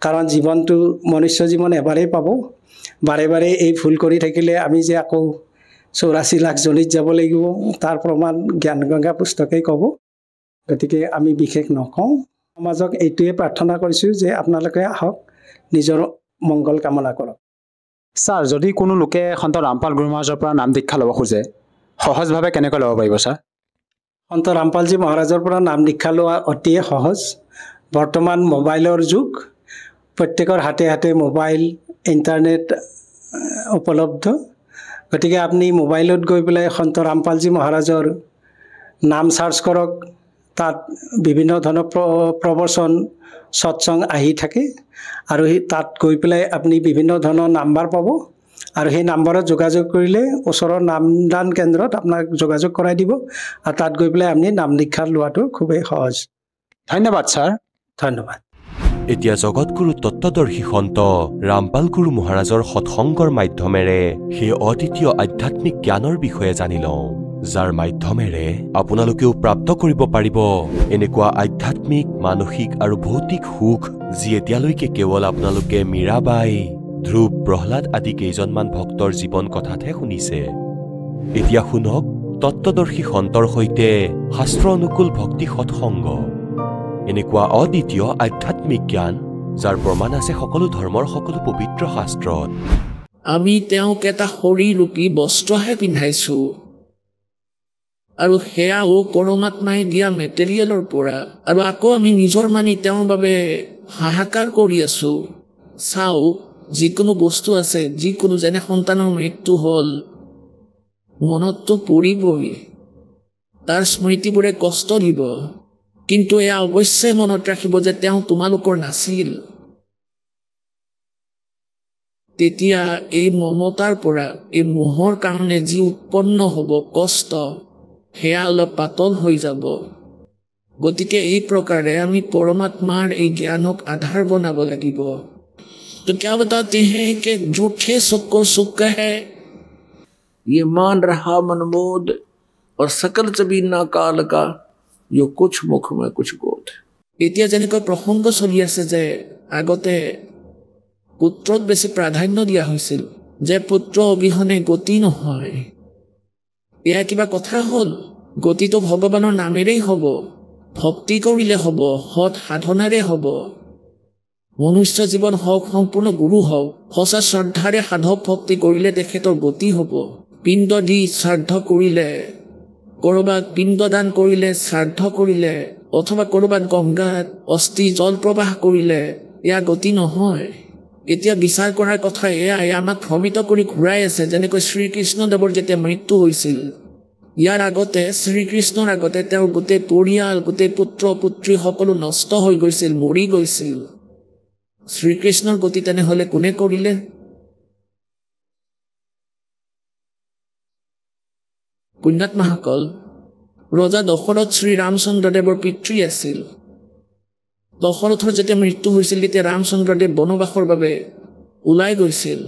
কাৰণ জীৱনটো মনুষ্য জীৱন এবাৰেই পাব বাৰে বাৰে এই ভুল কৰি থাকিলে আমি যে আকৌ 84 লাখ জনিত যাব লাগিব তাৰ প্ৰমাণ জ্ঞান গংগা পুস্তকেই ক'ব গতিকে আমি বিশেষ নকওঁ সমাজক এইটোৱে প্ৰাৰ্থনা কৰিছোঁ যে আপোনালোকে আহক নিজৰ মংগল কামনা কৰক ছাৰ যদি কোনো লোকে সন্ত ৰামপাল গুৰু মহাৰাজৰ পৰা নাম দীক্ষা ল'ব খোজে সহজভাৱে কেনেকৈ ল'ব পাৰিব ছাৰ সন্ত ৰামপালজী মহাৰাজৰ পৰা নাম দীক্ষা লোৱা অতিয়ে সহজ বৰ্তমান মোবাইলৰ যুগ প্ৰত্যেকৰ হাতে হাতে মোবাইল ইণ্টাৰনেট উপলব্ধ গতিকে আপুনি মোবাইলত গৈ পেলাই সন্ত ৰামপালজী মহাৰাজৰ নাম চাৰ্চ কৰক তাত বিভিন্ন ধৰণৰ প্ৰবচন সৎসং আহি থাকে আৰু তাত গৈ পেলাই আপুনি বিভিন্ন ধৰণৰ নাম্বাৰ পাব আৰু সেই নাম্বাৰত যোগাযোগ কৰিলে ওচৰৰ নামদান কেন্দ্ৰত আপোনাক যোগাযোগ কৰাই দিব আৰু তাত গৈ পেলাই আপুনি নাম দীক্ষা লোৱাটো খুবেই সহজ ধন্যবাদ ছাৰ ধন্যবাদ এতিয়া জগতগুৰু তত্ত্বদৰ্শী সন্ত ৰামপাল গুৰু মহাৰাজৰ সৎসংগৰ মাধ্যমেৰে সেই অদ্বিতীয় আধ্যাত্মিক জ্ঞানৰ বিষয়ে জানি লওঁ যাৰ মাধ্যমেৰে আপোনালোকেও প্ৰাপ্ত কৰিব পাৰিব এনেকুৱা আধ্যাত্মিক মানসিক আৰু ভৌতিক সুখ যি এতিয়ালৈকে কেৱল আপোনালোকে মীৰাবাই ধ্ৰুৱ প্ৰহ্লাদ আদি কেইজনমান ভক্তৰ জীৱন কথাতহে শুনিছে এতিয়া শুনক তত্ত্বদৰ্শী সন্তৰ সৈতে শাস্ত্ৰ অনুকূল ভক্তি সৎসংগ এনেকুৱা অদ্বিতীয় আধ্যাত্মিক জ্ঞান যাৰ প্ৰমাণ আছে সকলো ধৰ্মৰ সকলো পবিত্ৰ শাস্ত্ৰত আমি তেওঁক এটা শৰীৰৰূপী বস্ত্ৰহে পিন্ধাইছোঁ আৰু সেয়াও পৰমাত্মাই দিয়া মেটেৰিয়েলৰ পৰা আৰু আকৌ আমি নিজৰ মানি তেওঁৰ বাবে হাহাকাৰ কৰি আছোঁ চাওঁ যিকোনো বস্তু আছে যিকোনো যেনে সন্তানৰ মৃত্যু হ'ল মনততো পৰিবই তাৰ স্মৃতিবোৰে কষ্ট দিব কিন্তু এয়া অৱশ্যে মনত ৰাখিব যে তেওঁ তোমালোকৰ নাছিল তেতিয়া এই মমতাৰ পৰা এই মোহৰ কাৰণে যি উৎপন্ন হ'ব কষ্ট সেয়া অলপ পাতল হৈ যাব গতিকে এই প্ৰকাৰে আমি পৰমাত্মাৰ এই জ্ঞানক আধাৰ বনাব লাগিব तो क्या बताते हैं कि झूठे सुख को सुख है ये मान रहा मनमोद और सकल जबीना काल का यो कुछ मुख में कुछ गोद এতিয়া যেনেকৈ প্ৰসংগ চলি আছে যে আগতে পুত্ৰত বেছি প্ৰাধান্য দিয়া হৈছিল যে পুত্ৰ অবিহনে গতি নহয় এয়া কিবা কথা হ'ল গতিটো ভগৱানৰ নামেৰেই হ'ব ভক্তি কৰিলে হ'ব সৎ সাধনাৰে হ'ব মনুষ্য জীৱন হওক সম্পূৰ্ণ গুৰু হওক সঁচা শ্ৰদ্ধাৰে সাধক ভক্তি কৰিলে তেখেতৰ গতি হ'ব পিণ্ড দি শ্ৰাদ্ধ কৰিলে কৰবাত পিণ্ডদান কৰিলে শ্ৰাদ্ধ কৰিলে অথবা কৰবাত গংগাত অস্থি জল প্ৰবাহ কৰিলে এয়া গতি নহয় এতিয়া বিচাৰ কৰাৰ কথা এয়া আমাক ভ্ৰমিত কৰি ঘূৰাই আছে যেনেকৈ শ্ৰীকৃষ্ণদেৱৰ যেতিয়া মৃত্যু হৈছিল ইয়াৰ আগতে শ্ৰীকৃষ্ণৰ আগতে তেওঁৰ গোটেই পৰিয়াল গোটেই পুত্ৰ পুত্ৰী সকলো নষ্ট হৈ গৈছিল মৰি গৈছিল শ্ৰীকৃষ্ণৰ গতি তেনেহ'লে কোনে কৰিলে পুণ্যাত্মাসকল ৰজা দশৰথ শ্ৰীৰামচন্দ্ৰদেৱৰ পিতৃ আছিল দশৰথৰ যেতিয়া মৃত্যু হৈছিল তেতিয়া ৰামচন্দ্ৰদেৱ বনবাসৰ বাবে ওলাই গৈছিল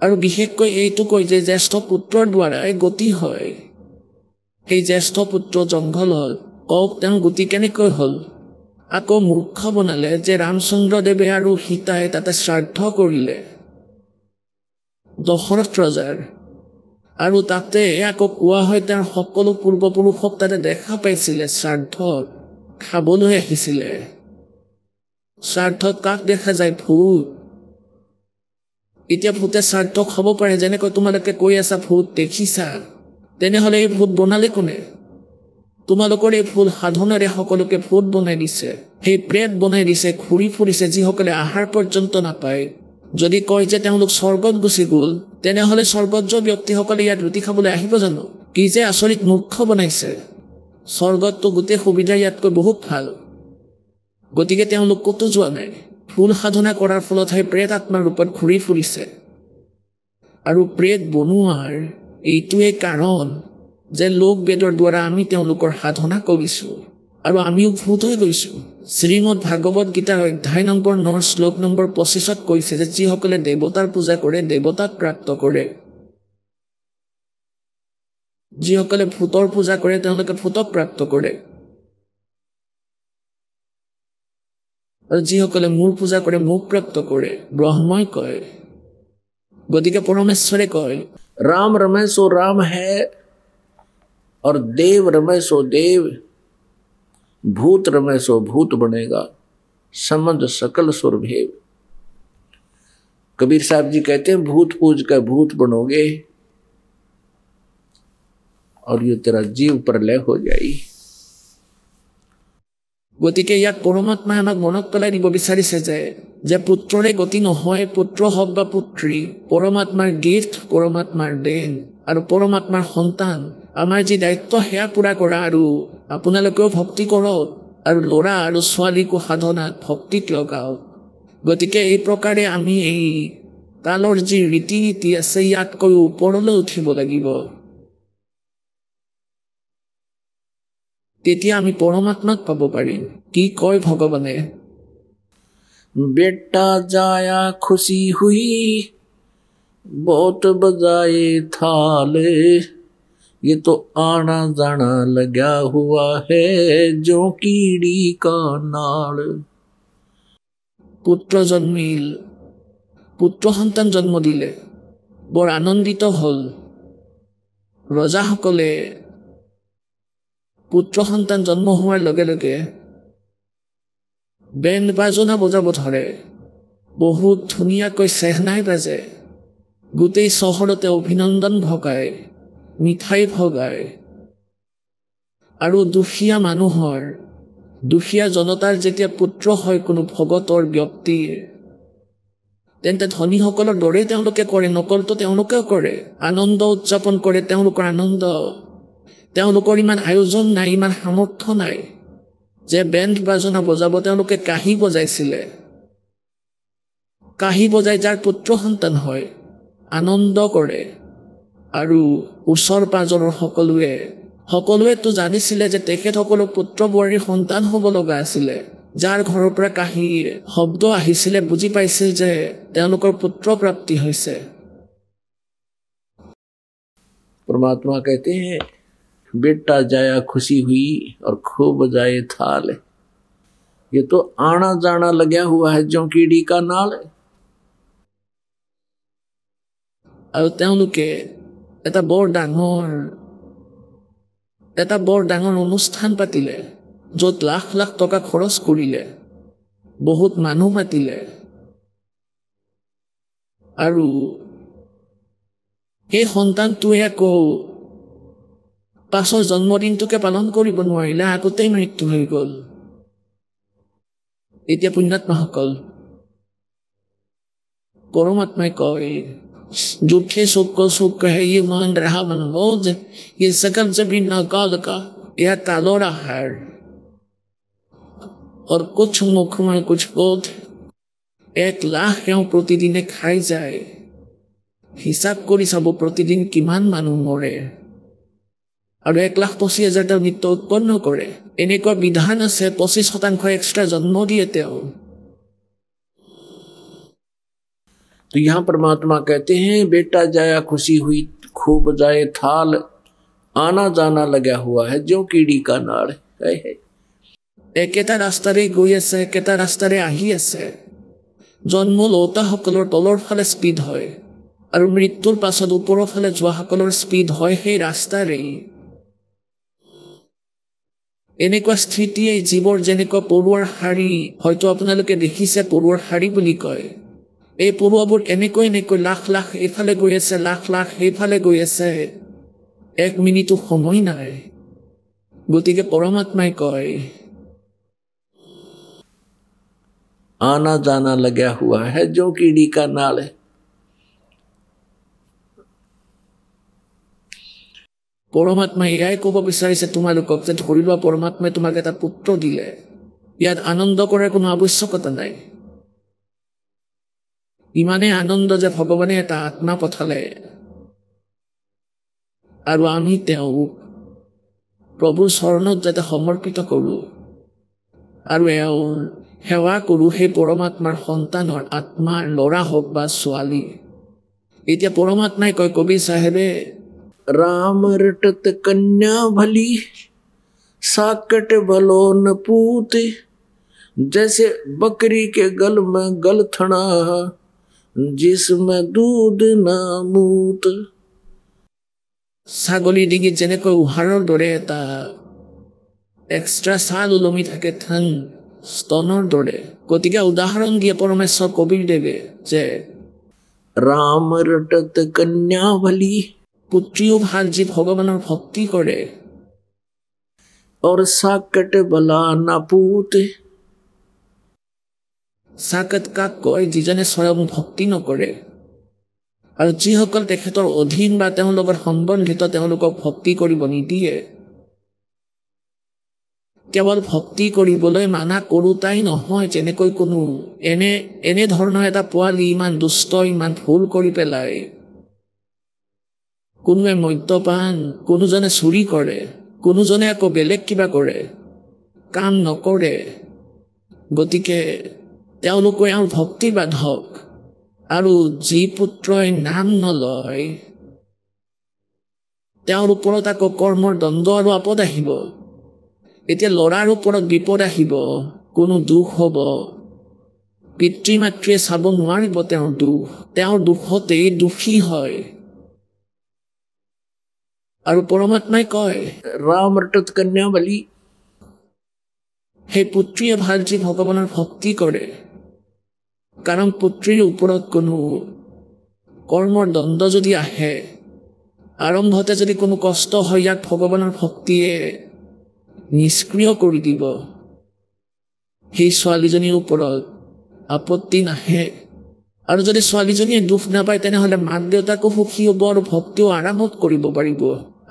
আৰু বিশেষকৈ এইটো কয় যে জ্যেষ্ঠ পুত্ৰৰ দ্বাৰাই গতি হয় সেই জ্যেষ্ঠ পুত্ৰ জংঘল হ'ল কওক তেওঁৰ গতি কেনেকৈ হ'ল আকৌ মূৰ্খ বনালে যে ৰামচন্দ্ৰদেৱে আৰু সীতাই তাতে শ্ৰাদ্ধ কৰিলে দশৰথ ৰজাৰ আৰু তাতে আকৌ কোৱা হয় তেওঁৰ সকলো পূৰ্বপুৰুষক তাতে দেখা পাইছিলে শ্ৰাদ্ধত খাবলৈ আহিছিলে শ্ৰাদ্ধত কাক দেখা যায় ভূত এতিয়া ভূতে শ্ৰাদ্ধ খাব পাৰে যেনেকৈ তোমালোকে কৈ আছা ভূত দেখিছা তেনেহ'লে এই ভূত বনালে কোনে তোমালোকৰ এই ভুল সাধনাৰে সকলোকে ভূত বনাই দিছে, সেই প্ৰেত বনাই দিছে, ঘূৰি ফুৰিছে, যিসকলে আহাৰ পৰ্যন্ত নাপায়। যদি কয় যে তেওঁলোক স্বৰ্গত গুচি গ'ল, তেনেহ'লে স্বৰ্গত যোৱা ব্যক্তিসকলে ইয়াত ৰুটি খাবলৈ আহিব জানো? কি যে আচৰিত মূৰ্খ বনাইছে। স্বৰ্গতটো গোটেই সুবিধা ইয়াতকৈ বহুত ভাল, গতিকে তেওঁলোক ক'তো যোৱা নাই। ভুল সাধনা কৰাৰ ফলত সেই প্ৰেত আত্মাৰ ৰূপত ঘূৰি ফুৰিছে। আৰু প্ৰেত বনোৱাৰ এইটোৱে কাৰণ যে লোক বেদৰ দ্বাৰা আমি তেওঁলোকৰ সাধনা কৰিছোঁ আৰু আমিও ভূত হৈ গৈছোঁ। শ্ৰীমদ ভাগৱত গীতাৰ অধ্যায় নম্বৰ 9 শ্লোক নম্বৰ 25 কৈছে যে যিসকলে দেৱতাৰ পূজা কৰে দেৱতাক প্ৰাপ্ত কৰে, যিসকলে ভূতৰ পূজা কৰে তেওঁলোকে ভূতক প্ৰাপ্ত কৰে, আৰু যিসকলে মোৰ পূজা কৰে মোক প্ৰাপ্ত কৰে, ব্ৰহ্মই কয়। গতিকে পৰমেশ্বৰে কয়, राम रमे सो राम है और देव रमे सो देव, भूत रमे सो भूत बनेगा, समझ सकल सुर भेव। कबीर साहब जी कहते हैं भूत पूज का भूत बनोगे और ये तेरा जीव प्रलय हो जाएगी। গতিকে ইয়াত পৰমাত্মাই আমাক মনত পেলাই দিব বিচাৰিছে যে পুত্ৰৰে গতি নহয়, পুত্ৰ হওক বা পুত্ৰী, পৰমাত্মাৰ গীত, পৰমাত্মাৰ দেহ আৰু পৰমাত্মাৰ সন্তান। আমাৰ যি দায়িত্ব সেয়া পূৰা কৰা, আৰু আপোনালোকেও ভক্তি কৰক আৰু ল'ৰা আৰু ছোৱালীকো সাধনাত ভক্তিত লগাওক। গতিকে এই প্ৰকাৰে আমি এই কালৰ যি ৰীতি নীতি আছে ইয়াতকৈ ওপৰলৈ উঠিব লাগিব, তেতিয়া আমি পৰমাত্মাক পাব পাৰিম। কি কয় ভগৱানে? बेटा जाया खुशी हुई बहुत बजाए थाल, ये तो आना जाना लगा हुआ है जो कीड़ी का नाल। পুত্ৰ জন্মিল, পুত্ৰ সন্তান জন্ম দিলে, বৰ আনন্দিত হ'ল। ৰজাসকলে পুত্ৰ সন্তান জন্ম হোৱাৰ লগে লগে বেণ্ড বাজনা বজাব ধৰে, বহুত ধুনীয়াকৈ চেহনাই বাজে, গোটেই চহৰতে অভিনন্দন ভগায়, মিঠাই ভগায়। আৰু দুখীয়া মানুহৰ, দুখীয়া জনতাৰ যেতিয়া পুত্ৰ হয় কোনো ভগতৰ ব্যক্তিৰ, তেন্তে ধনীসকলৰ দৰে তেওঁলোকে কৰে, নকলটো তেওঁলোকেও কৰে, আনন্দ উদযাপন কৰে। তেওঁলোকৰ আনন্দ, তেওঁলোকৰ ইমান আয়োজন নাই, ইমান সামৰ্থ্য নাই যে বেণ্ড বাজনা বজাব। তেওঁলোকে কাঁহী বজাইছিলে, কাঁহী বজাই যাৰ পুত্ৰ সন্তান হয় আনন্দ কৰে। আৰু ওচৰ পাজৰৰ সকলোৱেতো জানিছিলে যে তেখেতসকলৰ পুত্ৰ বোৱাৰীৰ সন্তান হ'ব লগা আছিলে। যাৰ ঘৰৰ পৰা কাঁহীৰ শব্দ আহিছিলে বুজি পাইছিল যে তেওঁলোকৰ পুত্ৰ প্ৰাপ্তি হৈছে। परमात्मा कहते हैं बेटा जाया खुशी हुई और खूब बजाए थाल, ये तो आना जाना लगा हुआ है जो कीड़ी का नाल। আৰু তেওঁলোকে এটা বৰ ডাঙৰ অনুষ্ঠান পাতিলে, য'ত লাখ লাখ টকা খৰচ কৰিলে, বহুত মানুহ মাতিলে, আৰু সেই সন্তানটোৱে আকৌ পাছৰ জন্মদিনটোকে পালন কৰিব নোৱাৰিলে, আগতেই মৃত্যু হৈ গ'ল। এতিয়া পুণ্যাত্মাসকল, পৰমাত্মাই কয় झूठे सुख को सुख है ये मान रहा मनमोज, ये सकल जबी नाकाल का यह कालों आहार, और कुछ मुख में कुछ बोध। 1 লাখ তেওঁ প্ৰতিদিনে খাই যায়, হিচাপ কৰি চাব প্ৰতিদিন কিমান মানুহ মৰে, আৰু 1,25,000 তেওঁ নিত্য উৎপন্ন কৰে। এনেকুৱা বিধান আছে, 25% এক্সট্ৰা জন্ম দিয়ে তেওঁ। तो यहाँ परमात्मा कहते हैं बेटा जाया खुशी हुई खूब जाए थाल, आना जाना लगा हुआ है जो कीड़ी का नाड़ है। একেটা ৰাস্তাৰে গৈ আছে, একেটা ৰাস্তাৰে আহি আছে। জন্ম লওঁতাসকলৰ তলৰ ফালে স্পীড হয়, আৰু মৃত্যুৰ পাছত ওপৰৰ ফালে যোৱাসকলৰ স্পীড হয় সেই ৰাস্তাৰেই। এনেকুৱা স্থিতিয়ে জীৱৰ যেনেকুৱা পৰুৱাৰ শাৰী, হয়তো আপোনালোকে দেখিছে পৰুৱাৰ শাৰী বুলি কয়। এই পৰুৱাবোৰ এনেকৈ লাখ লাখ এইফালে গৈ আছে, লাখ লাখ সেইফালে গৈ আছে, 1 মিনিটো সময় নাই। গতিকে পৰমাত্মাই কয় आना जाना लगा हुआ है जो कीड़ी का नाल है। পৰমাত্মাই এয়াই ক'ব বিচাৰিছে তোমালোকক যে ধৰি লোৱা পৰমাত্মাই তোমাক এটা পুত্ৰ দিলে, ইয়াত আনন্দ কৰাৰ কোনো আৱশ্যকতা নাই। ইমানেই আনন্দ যে ভগৱানে এটা আত্মা পঠালে আৰু আমি তেওঁক প্ৰভুৰ চৰণত যাতে সমৰ্পিত কৰোঁ আৰু এওঁ সেৱা কৰোঁ সেই পৰমাত্মাৰ সন্তানৰ আত্মাৰ ল'ৰা হওক বা ছোৱালী। এতিয়া পৰমাত্মাই কয় কবি চাহেবে राम रटत कन्या भली साकट भलो न पूत जैसे बकरी के गल में गल थना जिसमें दूध न मूत। ছাগলী ডিঙিত যেনেকৈ উহাৰৰ দৰে এটা এক্সট্ৰা ছাল ওলমি থাকে ঠান স্তনৰ দৰে। গতিকে উদাহৰণ দিয়ে পৰমেশ্বৰ কবিৰদেৱে যে राम रटत कन्या भली পুত্ৰীও ভাল যি ভগৱানৰ ভক্তি কৰে और साकट भला न पूत। চাকত কাক কয় যিজনে স্বয়ং ভক্তি নকৰে আৰু যিসকল তেখেতৰ অধীন বা তেওঁৰ লগত সম্বন্ধিত তেওঁলোকক ভক্তি কৰিব নিদিয়ে। কেৱল ভক্তি কৰিবলৈ মানা কৰোঁতাই নহয়, যেনেকৈ কোনো এনে ধৰণৰ এটা পোৱালি ইমান দুষ্ট ইমান ভুল কৰি পেলায়, কোনোৱে মদ্যপান, কোনোজনে চুৰি কৰে, কোনোজনে আকৌ বেলেগ কিবা কৰে, কাম নকৰে। গতিকে তেওঁলোকে এওঁৰ ভক্তি বাধক আৰু যি পুত্ৰই নাম নলয় তেওঁৰ ওপৰত আকৌ কৰ্মৰ দণ্ড আৰু আপদ আহিব। এতিয়া ল'ৰাৰ ওপৰত বিপদ আহিব, কোনো দুখ হ'ব, পিতৃ মাতৃয়ে চাব নোৱাৰিব তেওঁৰ দুখ, তেওঁৰ দুখতেই দুখী হয়। আৰু পৰমাত্মাই কয় राम रटत कन्या भली সেই পুত্ৰীয়ে ভাল যি ভগৱানৰ ভক্তি কৰে, কাৰণ পুত্ৰীৰ ওপৰত কোনো কৰ্মৰ দণ্ড যদি আহে, আৰম্ভতে যদি কোনো কষ্ট হয়, ইয়াক ভগৱানৰ ভক্তিয়ে নিষ্ক্ৰিয় কৰি দিব। সেই ছোৱালীজনীৰ ওপৰত আপত্তি নাহে। আৰু যদি ছোৱালীজনীয়ে দুখ নাপায় তেনেহ'লে মাক দেউতাকো সুখী হ'ব আৰু ভক্তিও আৰামত কৰিব পাৰিব।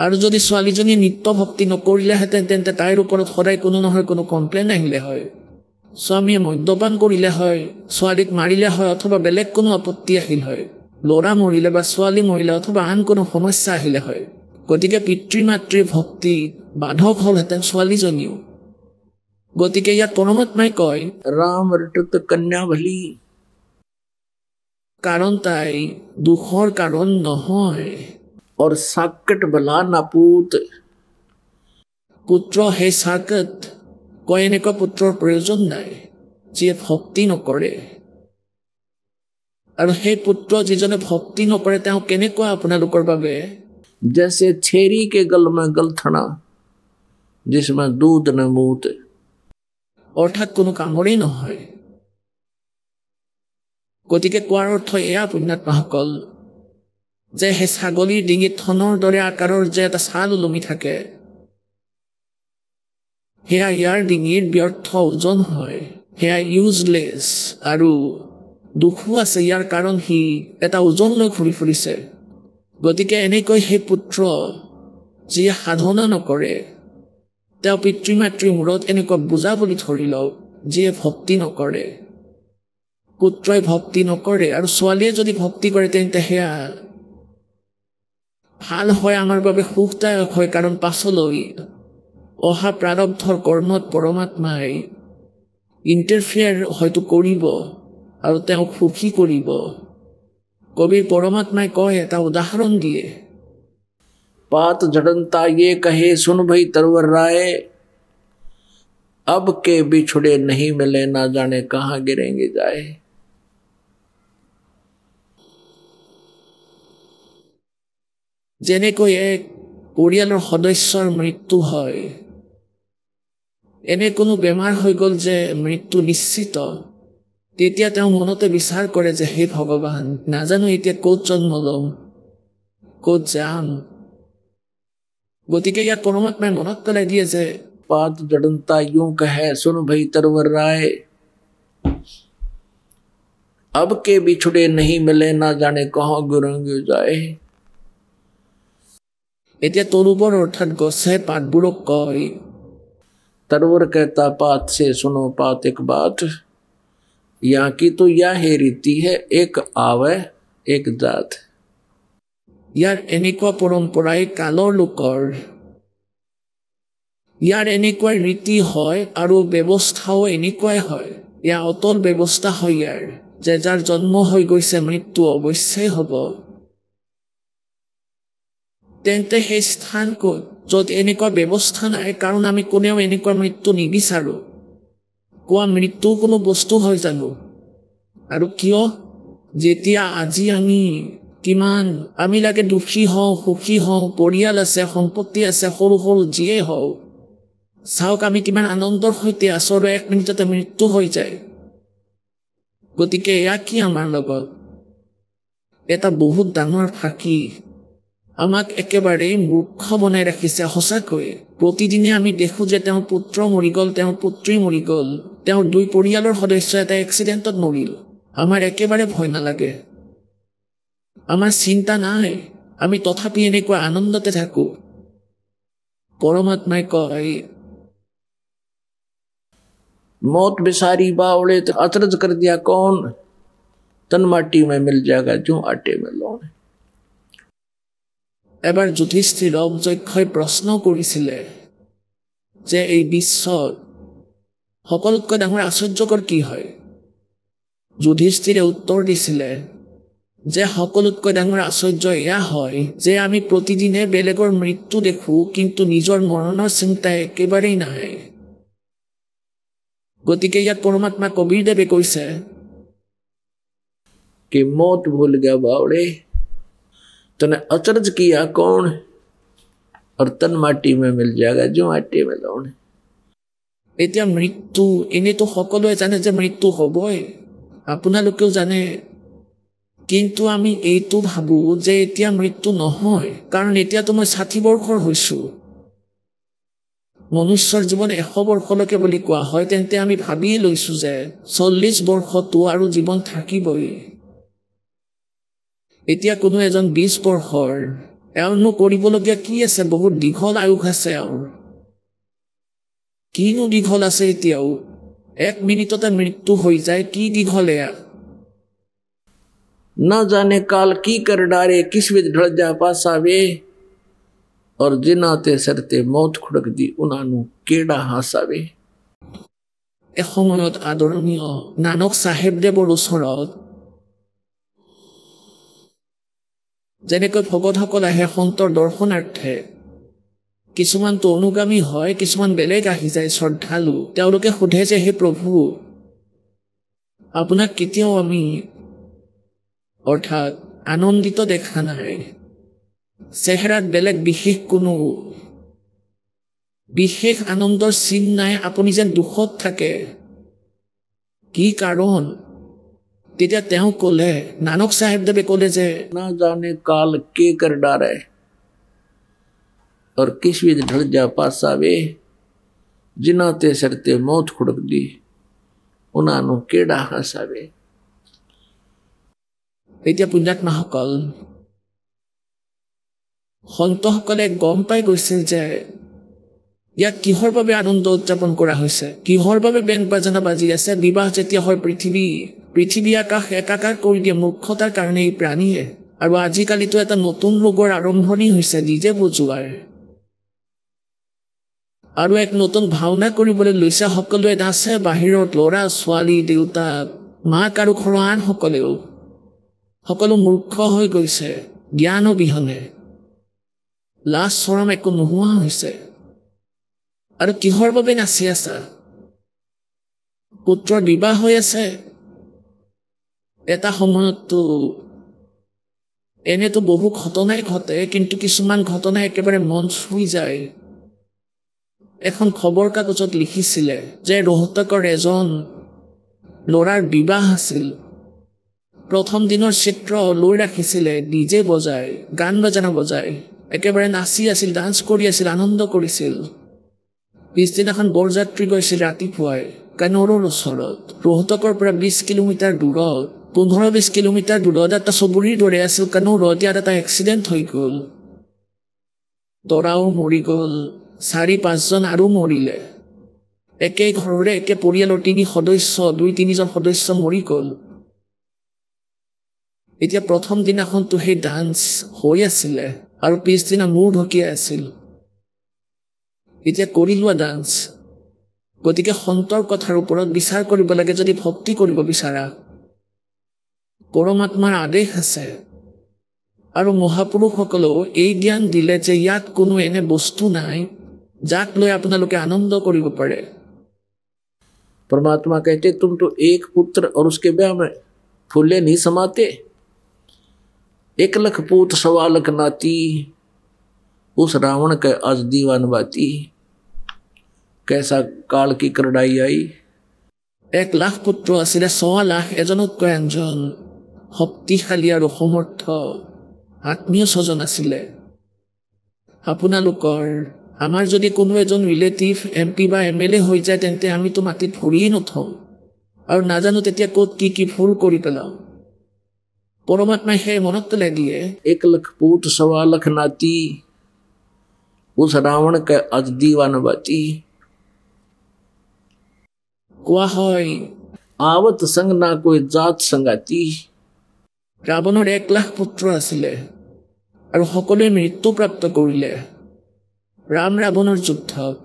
আৰু যদি ছোৱালীজনীয়ে নিত্য ভক্তি নকৰিলেহেঁতেন তেন্তে তাইৰ ওপৰত সদায় কোনো নহয় কোনো কমপ্লেইন আহিলে হয়। স্বামীয়ে মদ্যপান কৰিলে হয়, ছোৱালীক মাৰিলে হয়, অথবা বেলেগ কোনো আপত্তি আহিল হয়, ল'ৰা মৰিলে বা ছোৱালী মৰিলে অথবা আন কোনো সমস্যা আহিলে হয়। গতিকে পিতৃ মাতৃৰ ভক্তি বাধক হ'লহেঁতেন ছোৱালীজনীও। গতিকে ইয়াত পৰমাত্মাই কয় राम रटत कन्या भली কাৰণ তাই দুখৰ কাৰণ নহয়। और साकट भला न पूत। পুত্ৰ সেই চাকত কয় এনেকুৱা পুত্ৰৰ প্ৰয়োজন নাই যিয়ে ভক্তি নকৰে। আৰু সেই পুত্ৰ যিজনে ভক্তি নকৰে তেওঁ কেনেকুৱা আপোনালোকৰ বাবে जैसे छेरी के गल में गलथना जिसमें दूध न मूत। অৰ্থাৎ কোনো কামৰেই নহয়। গতিকে কোৱাৰ অৰ্থ এয়া পুণ্যাত্মাসকল যে সেই ছাগলীৰ ডিঙিত থনৰ দৰে আকাৰৰ যে এটা ছাল ওলমি থাকে, সেয়া ইয়াৰ ডিঙিৰ ব্যৰ্থ ওজন হয়, সেয়া ইউজলেছ আৰু দুখো আছে ইয়াৰ কাৰণ সি এটা ওজন লৈ ঘূৰি ফুৰিছে। গতিকে এনেকৈ সেই পুত্ৰ যিয়ে সাধনা নকৰে তেওঁ পিতৃ মাতৃৰ মূৰত এনেকুৱা বুজা বুলি ধৰি লওক, যিয়ে ভক্তি নকৰে। পুত্ৰই ভক্তি নকৰে আৰু ছোৱালীয়ে যদি ভক্তি কৰে তেন্তে সেয়া ভাল হয়, আমাৰ বাবে সুখদায়ক হয়, কাৰণ পাছলৈ অহা প্ৰাৰব্ধৰ কৰ্মত পৰমাত্মাই ইণ্টাৰফিয়াৰ হয়তো কৰিব আৰু তেওঁক সুখী কৰিব। কবিৰ পৰমাত্মাই কয়, এটা উদাহৰণ দিয়ে पात झड़नता ये कहे सुन भई तरवर राय अब के बिछड़े नहीं मिले ना जाने कहाँ गिरेंगे जाए। যেনেকৈ এক পৰিয়ালৰ সদস্যৰ মৃত্যু হয়, এনে কোনো বেমাৰ হৈ গ'ল যে মৃত্যু নিশ্চিত, তেতিয়া তেওঁ মনতে বিচাৰ কৰে যে হে ভগৱান, নাজানো এতিয়া ক'ত জন্ম ল'ম, ক'ত যাম। গতিকে ইয়াত পৰমাত্মাই মনত পেলাই দিয়ে যে बात जड़नता यूं कहे सुन भई तरवर राय अब के बिछड़े नहीं मिले ना जाने कहाँ गुरंग जाए এতিয়া তৰুবৰ অৰ্থাৎ গছে পাতবোৰক কয় तरवर कहता पात से सुनो पात एक बात यहाँ की तो यह है रीति है एक आवे एक जात ইয়াৰ এনেকুৱা পৰম্পৰাই কালৰ লোকৰ ইয়াৰ এনেকুৱা ৰীতি হয় আৰু ব্যৱস্থাও এনেকুৱাই হয় ইয়াৰ অটল ব্যৱস্থা হয় ইয়াৰ যে যাৰ জন্ম হৈ গৈছে মৃত্যু অৱশ্যেই হ'ব তেন্তে সেই স্থান ক'ত য'ত এনেকুৱা ব্যৱস্থা নাই কাৰণ আমি কোনেও এনেকুৱা মৃত্যু নিবিচাৰোঁ কোৱা মৃত্যু কোনো বস্তু হয় জানো আৰু কিয় যেতিয়া আজি কিমান আমি লাগে দুখী হওঁ সুখী হওঁ পৰিয়াল আছে সম্পত্তি আছে সৰু সৰু যিয়েই হওঁ চাওক আমি কিমান আনন্দৰ সৈতে আছোঁ আৰু 1 মিনিটতে মৃত্যু হৈ যায় গতিকে এয়া কি আমাৰ লগত এটা বহুত ডাঙৰ ফাঁকি আমাক একেবাৰে মূৰ্খ বনাই ৰাখিছে সঁচাকৈ প্ৰতিদিনে আমি দেখোঁ যে তেওঁৰ পুত্ৰ মৰি গ'ল তেওঁৰ পুত্ৰী মৰি গ'ল তেওঁৰ 2 পৰিয়ালৰ সদস্য এটা এক্সিডেণ্টত মৰিল আমাৰ একেবাৰে ভয় নালাগে আমাৰ চিন্তা নাই আমি তথাপি এনেকুৱা আনন্দতে থাকোঁ পৰমাত্মাই কয় मौत बेसारी बावड़े तो अचरज कर दिया कौन तन माटी में मिल जाएगा जो आटे में लौने এবাৰ যুধিষ্ঠিৰক যক্ষই প্ৰশ্ন কৰিছিলে যে এই বিশ্বত সকলোতকৈ ডাঙৰ আশ্চৰ্যকৰ কি হয় যুধিষ্ঠিৰে উত্তৰ দিছিলে যে সকলোতকৈ ডাঙৰ আশ্চৰ্য এয়া হয় যে আমি প্ৰতিদিনে বেলেগৰ মৃত্যু দেখোঁ কিন্তু নিজৰ মৰণৰ চিন্তা একেবাৰেই নাই গতিকে ইয়াত পৰমাত্মা কবীৰদেৱে কৈছে कि मौत भूल गया बावड़े तने अचरज किया कौन और तन माटी में मिल जाएगा जो आटे में लौने এতিয়া মৃত্যু এনেতো সকলোৱে জানে যে মৃত্যু হ'বই আপোনালোকেও জানে কিন্তু আমি এইটো ভাবোঁ যে এতিয়া মৃত্যু নহয় কাৰণ এতিয়াতো মই 60 বৰ্ষৰ হৈছোঁ মনুষ্যৰ জীৱন 100 বৰ্ষলৈকে বুলি কোৱা হয় তেন্তে আমি ভাবিয়ে লৈছোঁ যে 40 বৰ্ষতো আৰু জীৱন থাকিবই এতিয়া কোনো এজন 20 বৰ্ষৰ এওঁনো কৰিবলগীয়া কি আছে বহুত দীঘল আয়ুস আছে আৰু কিনো দীঘল আছে এতিয়াও 1 মিনিটতে মৃত্যু হৈ যায় কি দীঘল এয়া न जाने काल की कर डारे किस विध ढल जा पासावे और जिनाते सरते मौत खुड़क दी उनानु केड़ा हासावे এসময়ত আদৰণীয় নানক চাহেবদেৱৰ ওচৰত যেনেকৈ ভকতসকল আহে সন্তৰ দৰ্শনাৰ্থে কিছুমানতো অনুগামী হয় কিছুমান বেলেগ আহি যায় শ্ৰদ্ধালু তেওঁলোকে সোধে যে হে প্ৰভু আপোনাক কেতিয়াও আমি অৰ্থাৎ আনন্দিত দেখা নাই চেহেৰাত বেলেগ বিশেষ আনন্দৰ চিন নাই আপুনি যেন দুখত থাকে কি কাৰণ তেতিয়া তেওঁ ক'লে নানক চাহেবদেৱে ক'লে যে न जाने काल के कर डारे और किस विध ढल जा पासावे जिनाते सरते मौत खुड़क दी उनानु केड़ा हासावे এতিয়া পুণ্যাত্মাসকল সন্তসকলে গম পাই গৈছিল যে ইয়াক কিহৰ বাবে আনন্দ উদযাপন কৰা হৈছে কিহৰ বাবে বেং বাজনা বাজি আছে বিবাহ যেতিয়া হয় পৃথিৱী আকাশ একাকাৰ কৰি দিয়ে মূৰ্খতাৰ কাৰণে এই প্ৰাণীয়ে আৰু আজিকালিতো এটা নতুন ৰোগৰ আৰম্ভণি হৈছে নিজে বুজোৱাৰ আৰু এক নতুন ভাওনা কৰিবলৈ লৈছে সকলোৱে নাচে বাহিৰত ল'ৰা ছোৱালী দেউতা মাক আৰু ঘৰৰ আনসকলেও সকলো মূৰ্খ হৈ গৈছে জ্ঞান অবিহনে লাজ চৰম একো নোহোৱা হৈছে আৰু কিহৰ বাবে নাচি আছা পুত্ৰৰ বিবাহ হৈ আছে এটা সময়ততো এনেতো বহু ঘটনাই ঘটে কিন্তু কিছুমান ঘটনা একেবাৰে মন চুই যায় এখন খবৰ কাগজত লিখিছিলে যে ৰোহতকৰ এজন ল'ৰাৰ বিবাহ আছিল প্ৰথম দিনৰ চিত্ৰ লৈ ৰাখিছিলে নিজে বজায় গান বাজানা বজায় একেবাৰে নাচি আছিল, ডান্স কৰি আছিল, আনন্দ কৰিছিল। পিছদিনাখন বৰযাত্ৰী গৈছিল ৰাতিপুৱাই কানুৰৰ ওচৰত, ৰোহতকৰ পৰা 20 কিলোমিটাৰ দূৰত, 15-20 কিলোমিটাৰ দূৰত এটা চুবুৰীৰ দৰে আছিল কানুৰত। ইয়াত এটা এক্সিডেণ্ট হৈ গ'ল, দৰাও মৰি গ'ল, 4-5 জন আৰু মৰিলে। একে ঘৰৰে একে পৰিয়ালৰ 3 সদস্য, 2-3জন সদস্য মৰি গ'ল। এতিয়া প্ৰথম দিনাখনতো সেই ডান্স হৈ আছিলে আৰু পিছদিনা মূৰ ঢকিয়াই আছিল। এতিয়া কৰি লোৱা ডান্স। গতিকে সন্তৰ কথাৰ ওপৰত বিচাৰ কৰিব লাগে যদি ভক্তি কৰিব বিচাৰা। পৰমাত্মাৰ আদেশ আছে আৰু মহাপুৰুষসকলেও এই জ্ঞান দিলে যে ইয়াত কোনো এনে বস্তু নাই যাক লৈ আপোনালোকে আনন্দ কৰিব পাৰে। परमात्मा कहते तुम तो एक पुत्र और उसके ब्याह में फूले नहीं समाते, 1 लाख पूत 1.25 लाख नाती, उस रावण के आज दीवान बाती। कैसा काल की करड़ाई आई। 1 লাখ পুত্ৰ আছিলে, 1.25 লাখ এজনতকৈ আনজন শক্তিশালী আৰু সমৰ্থ আত্মীয় স্বজন আছিলে। আপোনালোকৰ আমাৰ যদি কোনো এজন ৰিলেটিভ MP বা MLA হৈ যায় তেন্তে আমিতো মাটিত ভৰিয়ে নথওঁ আৰু নাজানো তেতিয়া ক'ত কি ভুল কৰি পেলাওঁ। পৰমাত্মাই সেই মনত পেলাই দিয়ে 1 लाख पूत 1.25 लाख नाती, उस रावण के आज दीवान बाती। কোৱা হয় आवत संग ना कोई जात संगाती। ৰাৱণৰ 1 লাখ পুত্ৰ আছিলে আৰু সকলোৱে মৃত্যুপ্ৰাপ্ত কৰিলে ৰাম ৰাৱণৰ যুদ্ধত,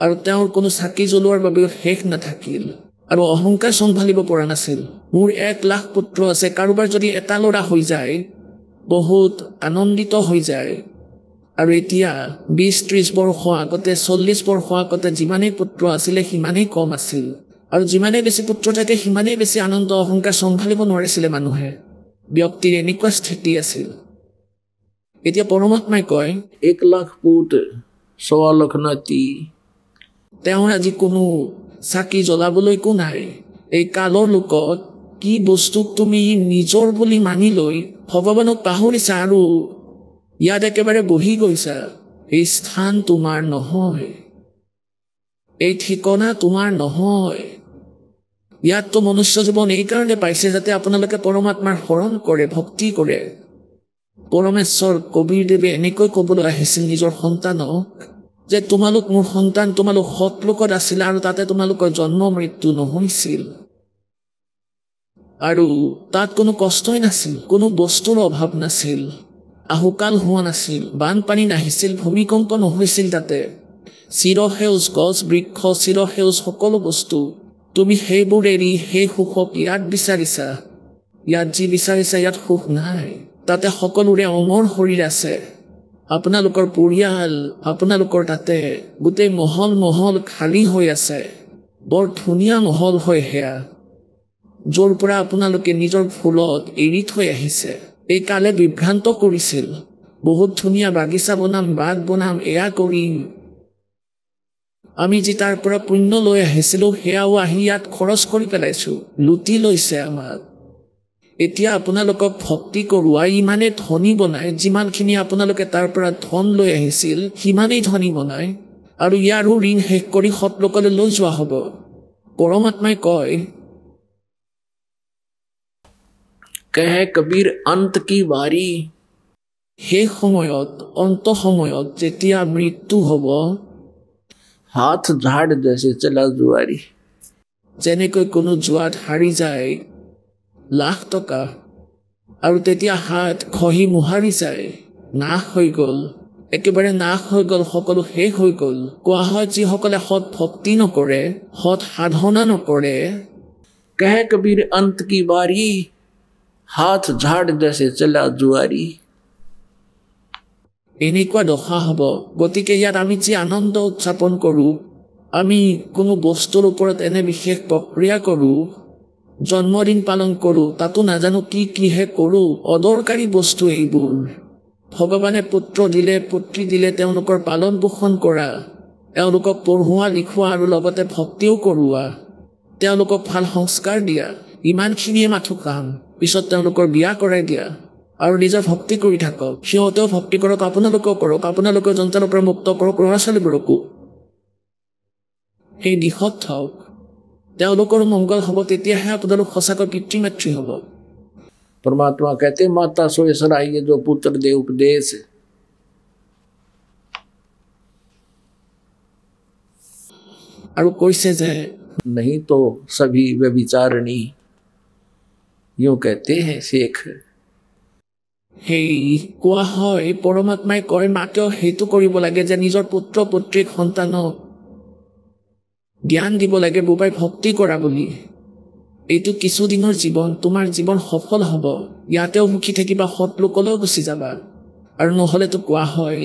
আৰু তেওঁৰ কোনো চাকি জ্বলোৱাৰ বাবেও শেষ নাথাকিল আৰু অহংকাৰ চম্ভালিব পৰা নাছিল। মোৰ 1 লাখ পুত্ৰ আছে, কাৰোবাৰ যদি এটা ল'ৰা হৈ যায় বহুত আনন্দিত হৈ যায়। আৰু এতিয়া 20-30 বৰ্ষ আগতে, 40 বৰ্ষ আগতে যিমানেই পুত্ৰ আছিলে সিমানেই কম আছিল, আৰু যিমানেই বেছি পুত্ৰ থাকে সিমানেই বেছি আনন্দ অহংকাৰ চম্ভালিব নোৱাৰিছিলে মানুহে। ব্যক্তিৰ এনেকুৱা স্থিতি আছিল। এতিয়া পৰমাত্মাই কয় 1 लाख पूत 1.25 लाख नाती। তেওঁৰ আজি কোনো চাকি জ্বলাবলৈ একো নাই। এই কালৰ লোকত কি বস্তুক তুমি নিজৰ বুলি মানি লৈ ভগৱানক পাহৰিছা আৰু ইয়াত একেবাৰে বহি গৈছা। এই স্থান তোমাৰ নহয়, এই ঠিকনা তোমাৰ নহয়। ইয়াততো মনুষ্য জীৱন এইকাৰণে পাইছে যাতে আপোনালোকে পৰমাত্মাৰ শৰণ কৰে, ভক্তি কৰে। পৰমেশ্বৰ কবিৰদেৱে এনেকৈ ক'বলৈ আহিছিল নিজৰ সন্তানক যে তোমালোক মোৰ সন্তান, তোমালোক সৎ লোকত আছিল আৰু তাতে তোমালোকৰ জন্ম মৃত্যু নহৈছিল আৰু তাত কোনো কষ্টই নাছিল, কোনো বস্তুৰ অভাৱ নাছিল, আহুকাল হোৱা নাছিল, বানপানী নাহিছিল, ভূমিকম্প নহৈছিল। তাতে চিৰসেউজ গছ বৃক্ষ, চিৰসেউজ সকলো বস্তু। তুমি সেইবোৰ এৰি সেই সুখক ইয়াত বিচাৰিছা। ইয়াত যি বিচাৰিছা ইয়াত সুখ নাই। তাতে সকলোৰে অমৰ শৰীৰ আছে, আপোনালোকৰ পৰিয়াল, আপোনালোকৰ তাতে গোটেই মহল মহল খালী হৈ আছে। বৰ ধুনীয়া মহল হয় সেয়া, য'ৰ পৰা আপোনালোকে নিজৰ ফুলত এৰি থৈ আহিছে। এই কালে বিভ্ৰান্ত কৰিছিল, বহুত ধুনীয়া বাগিচা বনাম, বাগ বনাম, এয়া কৰিম। আমি যি তাৰ পৰা পুণ্য লৈ আহিছিলোঁ সেয়াও আহি ইয়াত খৰচ কৰি পেলাইছোঁ, লুটি লৈছে আমাক। এতিয়া আপোনালোকক ভক্তি কৰোৱা ইমানেই ধনী বনাই, যিমানখিনি আপোনালোকে তাৰ পৰা ধন লৈ আহিছিল সিমানেই ধনী বনাই, আৰু ইয়াৰো ঋণ শেষ কৰি সৎলোকলৈ লৈ যোৱা হ'ব। পৰমাত্মাই কয় कह कबीर अंत की बारी। সেই সময়ত, অন্ত সময়ত যেতিয়া মৃত্যু হ'ব, हाथ झाड़ जैसे चला जुआरी। যেনেকৈ কোনো জুৱাত হাৰি যায় লাখ টকা আৰু তেতিয়া হাত খহি মোহাৰি যায়, নাশ হৈ গ'ল, একেবাৰে নাশ হৈ গ'ল, সকলো শেষ হৈ গ'ল। কোৱা হয় যিসকলে সৎ ভক্তি নকৰে, সৎ সাধনা নকৰে, कह कबीर अंत की बारी, हाथ झाड़ जैसे चला जुआरी। এনেকুৱা দশা হ'ব। গতিকে ইয়াত আমি যি আনন্দ উদযাপন কৰোঁ, আমি কোনো বস্তুৰ ওপৰত এনে বিশেষ প্ৰক্ৰিয়া কৰোঁ, জন্মদিন পালন কৰোঁ, তাতো নাজানো কিহে কৰোঁ, অদৰকাৰী বস্তু এইবোৰ। ভগৱানে পুত্ৰ দিলে, পুত্ৰী দিলে, তেওঁলোকৰ পালন পোষণ কৰা, তেওঁলোকক পঢ়োৱা লিখোৱা আৰু লগতে ভক্তিও কৰোৱা, তেওঁলোকক ভাল সংস্কাৰ দিয়া, ইমানখিনিয়ে মাথো কাম। পিছত তেওঁলোকৰ বিয়া কৰাই দিয়া আৰু নিজৰ ভক্তি কৰি থাকক সিহঁতেও ভক্তি কৰক আপোনালোকেও কৰক আপোনালোকে যন্ত্ৰণৰ পৰা মুক্ত কৰক ল'ৰা ছোৱালীবোৰকো সেই দিশত থাকক তেওঁলোকৰ মংগল হ'ব তেতিয়াহে আপোনালোক সঁচাকৈ পিতৃ মাতৃ হ'ব परमात्मा कहते माता सोए सराइए जो पुत्र दे उपदेश আৰু কৈছে যে नहीं तो सभी व्यभिचारिणी यूं कहते हैं शेख সেই কোৱা হয় পৰমাত্মাই কয় মাকেও সেইটো কৰিব লাগে যে নিজৰ পুত্ৰ পুত্ৰীক সন্তানক জ্ঞান দিব লাগে বোপাই ভক্তি কৰা বুলি এইটো কিছুদিনৰ জীৱন তোমাৰ জীৱন সফল হ'ব ইয়াতেও সুখী থাকিবা সৎ লোকলৈ গুচি যাবা আৰু নহ'লেতো কোৱা হয়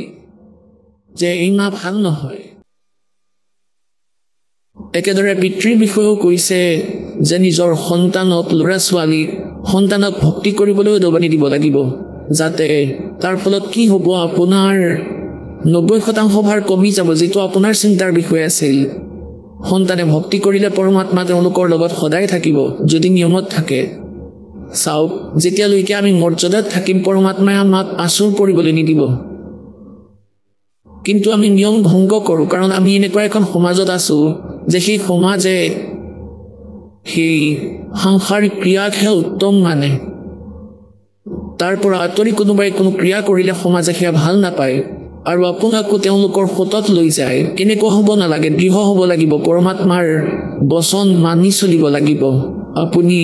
যে এই মা ভাল নহয় একেদৰে পিতৃৰ বিষয়েও কৈছে যে নিজৰ সন্তানক ল'ৰা ছোৱালীক সন্তানক ভক্তি কৰিবলৈ দবানি দিব লাগিব যাতে তাৰ ফলত কি হ'ব আপোনাৰ 90% ভাৰ কমি যাব যিটো আপোনাৰ চিন্তাৰ বিষয় আছিল সন্তানে ভক্তি কৰিলে পৰমাত্মা তেওঁলোকৰ লগত সদায় থাকিব যদি নিয়মত থাকে চাওক যেতিয়ালৈকে আমি মৰ্যাদাত থাকিম পৰমাত্মাই আমাক আচুৰ কৰিবলৈ নিদিব কিন্তু আমি নিয়ম ভংগ কৰোঁ কাৰণ আমি এনেকুৱা এখন সমাজত আছোঁ যে সেই সমাজে সেই সাংসাৰিক ক্ৰিয়াকহে উত্তম মানে তাৰ পৰা আঁতৰি কোনোবাই কোনো ক্ৰিয়া কৰিলে সমাজে সেয়া ভাল নাপায় আৰু আপোনাকো তেওঁলোকৰ সতত লৈ যায় এনেকুৱা হ'ব নালাগে দৃঢ় হ'ব লাগিব পৰমাত্মাৰ বচন মানি চলিব লাগিব আপুনি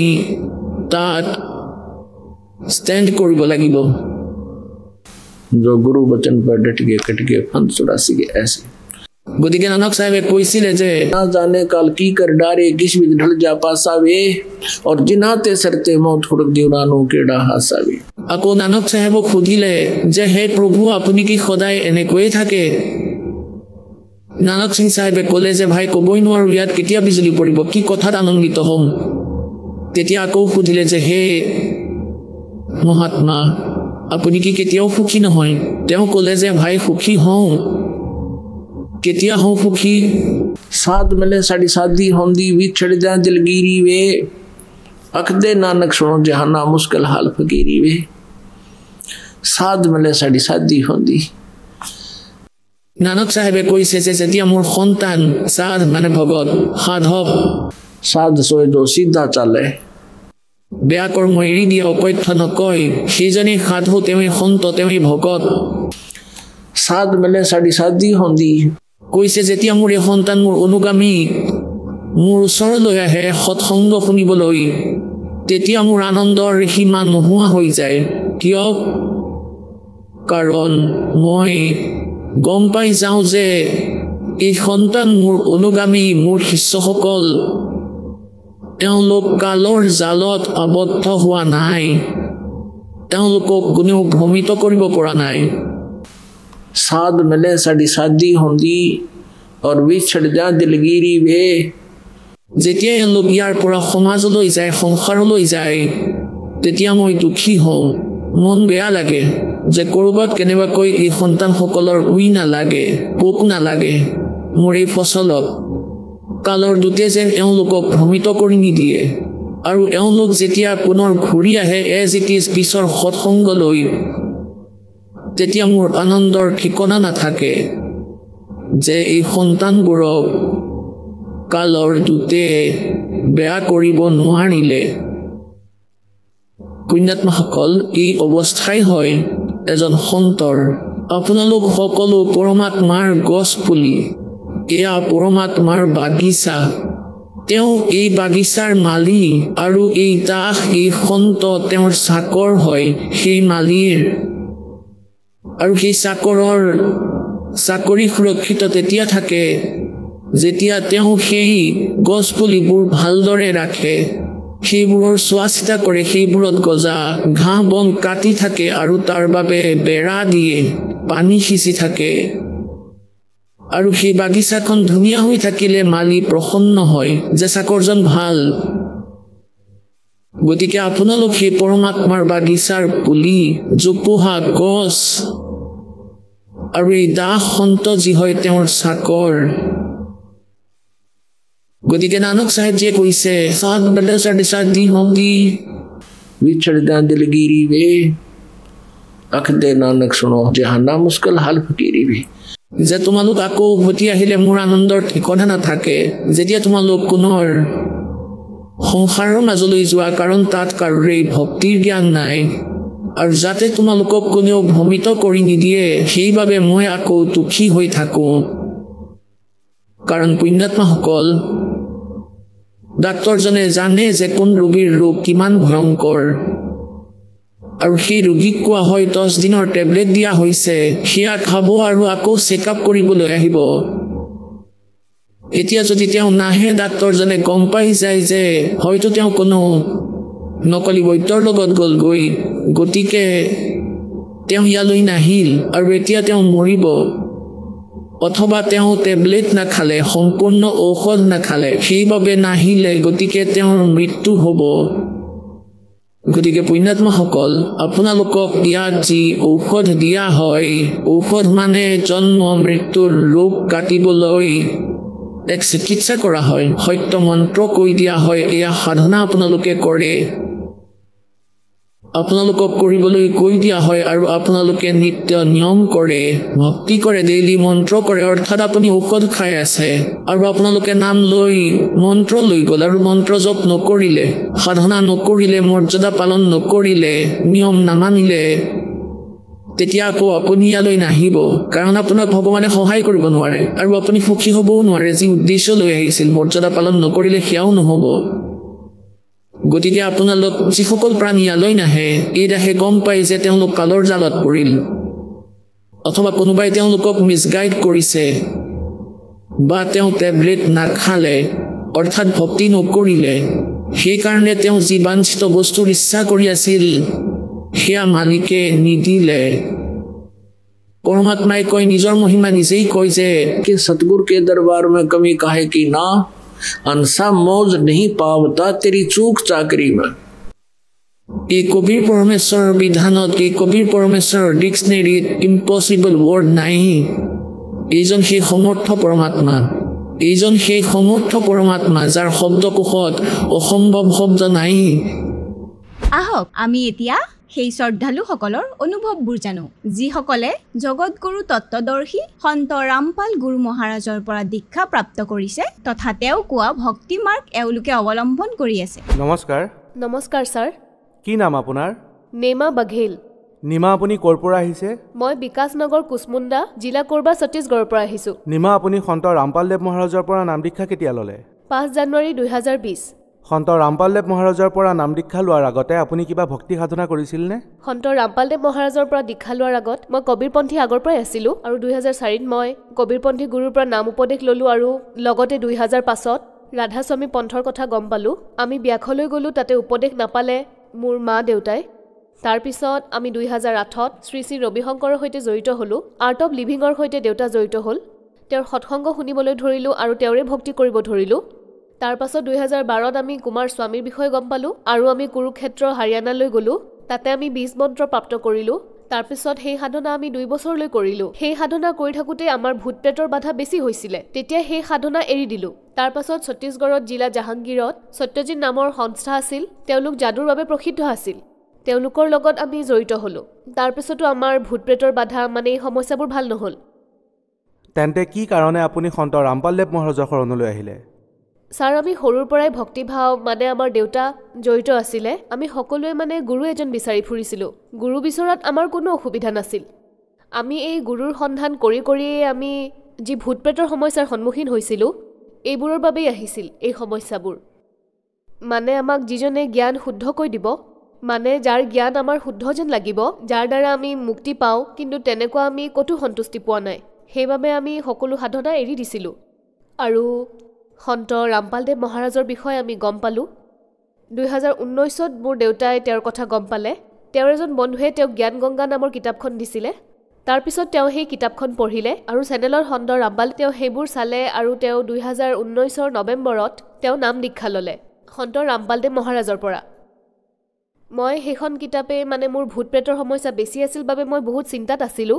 তাত ষ্টেণ্ড কৰিব লাগিব जो गुरु वचन पर डट के कट के फन चुरासी के ऐसे গতিকে নানক চাহেবে কৈছিলে যে ना जाने काल की कर डारे किस भी ढल जा पासावे और जिनाते सरते मौत हुड़क दीवानों के डा हासावे আকৌ নানক চাহেবক সুধিলে যে হে প্ৰভু আপুনি কি সদায় এনেকৈয়ে থাকে নানক সিং চাহেবে ক'লে যে ভাই ক'বই নোৱাৰো ইয়াত কেতিয়া বিজুলী পৰিব কি কথাত আনন্দিত হ'ম তেতিয়া আকৌ সুধিলে যে হে মহাত্মা আপুনি কি কেতিয়াও সুখী নহয় তেওঁ ক'লে যে ভাই সুখী হওঁ কেতিয়া হওঁ সুখী साध मिले साड़ी सादी होंदी विछड़ जा दिलगिरी वे अखदे नानक सुनो जहाना मुश्किल हाल फकीरी वे साध मिले साड़ी सादी होंदी নানক চাহেবে কৈছে যে যেতিয়া মোৰ সন্তান সাধ মানে ভগত সাধক साध सोए जो सीधा चले বেয়া কৰ্ম এৰি দিয়ে অকথ্য নকয় সেইজনী সাধু তেওঁই সন্ত তেওঁই ভগত साध मिले साड़ी सादी होंदी কৈছে যেতিয়া মোৰ এই সন্তান মোৰ অনুগামী মোৰ ওচৰলৈ আহে সৎসংগ শুনিবলৈ তেতিয়া মোৰ আনন্দৰ সীমা নোহোৱা হৈ যায় কিয় কাৰণ মই গম পাই যাওঁ যে এই সন্তান মোৰ অনুগামী মোৰ শিষ্যসকল তেওঁলোক কালৰ জালত আবদ্ধ হোৱা নাই তেওঁলোকক কোনেও ভ্ৰমিত কৰিব পৰা নাই साध मिले साड़ी सादी होंदी और विछड़ जा दिलगिरी वे যেতিয়া এওঁলোক ইয়াৰ পৰা সমাজলৈ যায় সংসাৰলৈ যায় তেতিয়া মই দুখী হওঁ মন বেয়া লাগে যে ক'ৰবাত কেনেবাকৈ এই সন্তানসকলৰ উই নালাগে পোক নালাগে মোৰ এই ফচলত কালৰ দূতে যেন এওঁলোকক ভ্ৰমিত কৰি নিদিয়ে আৰু এওঁলোক যেতিয়া পুনৰ ঘূৰি আহে এজ ইট ইজ পিছৰ সৎসংগলৈ তেতিয়া মোৰ আনন্দৰ ঠিকনা নাথাকে যে এই সন্তানবোৰক কালৰ দূতে বেয়া কৰিব নোৱাৰিলে পুণ্যাত্মাসকল এই অৱস্থাই হয় এজন সন্তৰ আপোনালোক সকলো পৰমাত্মাৰ গছ পুলি এয়া পৰমাত্মাৰ বাগিচা তেওঁ এই বাগিচাৰ মালি আৰু এই দাস এই সন্ত তেওঁৰ চাকৰ হয় সেই মালিৰ আৰু সেই চাকৰৰ চাকৰি সুৰক্ষিত তেতিয়া থাকে যেতিয়া তেওঁ সেই গছপুলিবোৰ ভালদৰে ৰাখে সেইবোৰৰ চোৱা চিতা কৰে সেইবোৰত গজা ঘাঁহ বন কাটি থাকে আৰু তাৰ বাবে বেৰা দিয়ে পানী সিঁচি থাকে আৰু সেই বাগিচাখন ধুনীয়া হৈ থাকিলে মালি প্ৰসন্ন হয় যে চাকৰজন ভাল গতিকে আপোনালোক সেই পৰমাত্মাৰ বাগিচাৰ পুলি জোপোহা গছ আৰু এই দাস সন্ত যি হয় তেওঁৰ চাকৰ গতিকে নানক চাহেবজীয়ে কৈছে সাধ বলে সাড়ে সাদি হোঁগি विछड़ जा दिलगिरी वे अख दे नानक सुनो जहाना मुश्किल हाल फकीरी भी যে তোমালোক আকৌ উভতি আহিলে মোৰ আনন্দৰ ঠিকনা নাথাকে যেতিয়া তোমালোক পুনৰ সংসাৰৰ মাজলৈ যোৱা কাৰণ তাত কাৰোৰে ভক্তিৰ জ্ঞান নাই আৰু যাতে তোমালোকক কোনেও ভ্ৰমিত কৰি নিদিয়ে সেইবাবে মই আকৌ দুখী হৈ থাকো কাৰণ পুণ্যাত্মাসকল ডাক্তৰজনে জানে যে কোন ৰোগীৰ ৰোগ কিমান ভয়ংকৰ আৰু সেই ৰোগীক কোৱা হয় 10 দিনৰ টেবলেট দিয়া হৈছে সেয়া খাব আৰু আকৌ চেকআপ কৰিবলৈ আহিব এতিয়া যদি তেওঁ নাহে ডাক্তৰজনে গম পাই যায় যে হয়তো তেওঁ কোনো নকলি বৈদ্যৰ লগত গ'লগৈ গতিকে তেওঁ ইয়ালৈ নাহিল আৰু এতিয়া তেওঁ মৰিব অথবা তেওঁ টেবলেট নাখালে সম্পূৰ্ণ ঔষধ নাখালে সেইবাবে নাহিলে গতিকে তেওঁৰ মৃত্যু হ'ব গতিকে পুণ্যাত্মাসকল আপোনালোকক ইয়াত যি ঔষধ দিয়া হয় ঔষধ মানে জন্ম মৃত্যুৰ ৰোগ কাটিবলৈ এক চিকিৎসা কৰা হয় সত্য মন্ত্ৰ কৈ দিয়া হয় এয়া সাধনা আপোনালোকে কৰে আপোনালোকক কৰিবলৈ কৈ দিয়া হয় আৰু আপোনালোকে নিত্য নিয়ম কৰে ভক্তি কৰে ডেইলি মন্ত্ৰ কৰে অৰ্থাৎ আপুনি ঔষধ খাই আছে আৰু আপোনালোকে নাম লৈ মন্ত্ৰ লৈ গ'ল আৰু মন্ত্ৰ জপ নকৰিলে সাধনা নকৰিলে মৰ্যাদা পালন নকৰিলে নিয়ম নামানিলে তেতিয়া আকৌ আপুনি ইয়ালৈ নাহিব কাৰণ আপোনাক ভগৱানে সহায় কৰিব নোৱাৰে আৰু আপুনি সুখী হ'বও নোৱাৰে যি উদ্দেশ্য লৈ আহিছিল মৰ্যাদা পালন নকৰিলে সেয়াও নহ'ব গতিকে আপোনালোক যিসকল প্ৰাণী ইয়ালৈ নাহে এইদাহে গম পাই যে তেওঁলোক কালৰ জালত পৰিল অথবা কোনোবাই তেওঁলোকক মিছগাইড কৰিছে বা তেওঁ টেবলেট নাখালে অৰ্থাৎ ভক্তি নকৰিলে সেইকাৰণে তেওঁ যি বাঞ্ছিত বস্তুৰ ইচ্ছা কৰি আছিল সেয়া মালিকে নিদিলে परमात्मा कोई निजर महिमा निजे ही कोई से कि सतगुरु के दरबार में कमी काहे की ना अंसा मौज नहीं पावता तेरी चूक चाकरी में ये कबीर परमेश्वर विधानत ये कबीर परमेश्वर डिक्शनरी इम्पॉसिबल वर्ड नहीं एजन हे समर्थ परमात्मा एजन हे समर्थ परमात्मा जार शब्दकोशत असम्भव शब्द নাই আহক আমি এতিয়া সেই শ্ৰদ্ধালুসকলৰ অনুভৱবোৰ জানো যিসকলে জগতগুৰু তত্ত্বদৰ্শী সন্ত ৰামপাল গুৰু মহাৰাজৰ পৰা দীক্ষা প্ৰাপ্ত কৰিছে তথা তেওঁ কোৱা ভক্তি মাৰ্গ এওঁলোকে অৱলম্বন কৰি আছে নমস্কাৰ নমস্কাৰ ছাৰ কি নাম আপোনাৰ নেমা বাঘেল নিমা আপুনি ক'ৰ পৰা আহিছে মই বিকাশনগৰ কুছমুণ্ডা জিলা কোৰবা ছত্তীশগড়ৰ পৰা আহিছো নিমা আপুনি সন্ত ৰামপালদেৱ মহাৰাজৰ পৰা নাম দীক্ষা কেতিয়া ল'লে 5 জানুৱাৰী 2020 সন্ত ৰামপালদেৱ মহাৰাজৰ পৰা নাম দীক্ষা লোৱাৰ আগতে আপুনি কিবা ভক্তি সাধনা কৰিছিল নে সন্ত ৰামপালদেৱ মহাৰাজৰ পৰা দীক্ষা লোৱাৰ আগত মই কবিৰপন্থী আগৰ পৰাই আছিলো আৰু 2004 ত মই কবিৰপন্থী গুৰুৰ পৰা নাম উপদেশ ললো আৰু লগতে 2005 ত ৰাধাস্বামী পন্থৰ কথা গম পালো আমি ব্যাখলৈ গলো তাতে উপদেশ নাপালে মোৰ মা দেউতাই তাৰ পিছত আমি 2008 ত শ্ৰী শ্ৰী ৰবি শংকৰৰ সৈতে জড়িত হলো আৰ্ট অফ লিভিংৰ সৈতে দেউতা জড়িত হল তেওঁৰ সৎসংগ শুনিবলৈ ধৰিলো আৰু তেওঁৰে ভক্তি কৰিব ধৰিলো তাৰ পাছত 2012 ত আমি কুমাৰ স্বামীৰ বিষয়ে গম পালো আৰু আমি কুৰুক্ষেত্ৰ হাৰিয়ানালৈ গলো তাতে আমি 20 মন্ত্ৰ প্ৰাপ্ত কৰিলো তাৰ পিছত সেই সাধনা আমি 2 বছৰলৈ কৰিলো সেই সাধনা কৰি থাকোতে আমাৰ ভূত প্ৰেতৰ বাধা বেছি হৈছিল তেতিয়া সেই সাধনা এৰি দিলো তাৰ পাছত ছত্তীশগড়ত জিলা জাহাংগীৰত সত্যজিৎ নামৰ সংস্থা আছিল তেওঁলোক যাদুৰ বাবে প্ৰসিদ্ধ আছিল তেওঁলোকৰ লগত আমি জড়িত হলো তাৰ পিছতো আমাৰ ভূত প্ৰেতৰ বাধা মানে এই সমস্যাবোৰ ভাল নহল তেন্তে কি কাৰণে আপুনি সন্ত ৰামপালদেৱ মহাৰাজৰ শৰণলৈ আহিলে ছাৰ আমি সৰুৰ পৰাই ভক্তিভাৱ মানে আমাৰ দেউতা জড়িত আছিলে আমি সকলোৱে মানে গুৰু এজন বিচাৰি ফুৰিছিলো গুৰু বিচৰাত আমাৰ কোনো অসুবিধা নাছিল আমি এই গুৰুৰ সন্ধান কৰি আমি যি ভূত প্ৰেতৰ সমস্যাৰ সন্মুখীন হৈছিলো এইবোৰৰ বাবেই আহিছিল এই সমস্যাবোৰ মানে আমাক যিজনে জ্ঞান শুদ্ধকৈ দিব মানে যাৰ জ্ঞান আমাৰ শুদ্ধ যেন লাগিব যাৰ দ্বাৰা আমি মুক্তি পাওঁ কিন্তু তেনেকুৱা আমি কতো সন্তুষ্টি পোৱা নাই সেইবাবে আমি সকলো সাধনা এৰি দিছিলো আৰু সন্ত ৰামপালদেৱ মহাৰাজৰ বিষয়ে আমি গম পালো 2019 ত মোৰ দেউতাই তেওঁৰ কথা গম পালে তেওঁৰ এজন বন্ধুৱে তেওঁক জ্ঞান গংগা নামৰ কিতাপখন দিছিলে তাৰ পিছত তেওঁ সেই কিতাপখন পঢ়িলে আৰু চেনেলৰ সন্ত ৰামপাল তেওঁ সেইবোৰ চালে আৰু তেওঁ 2019 ৰ নৱেম্বৰত তেওঁ নাম দীক্ষা ল'লে সন্ত ৰামপালদেৱ মহাৰাজৰ পৰা মই সেইখন কিতাপে মানে মোৰ ভূত প্ৰেতৰ সমস্যা বেছি আছিল বাবে মই বহুত চিন্তাত আছিলো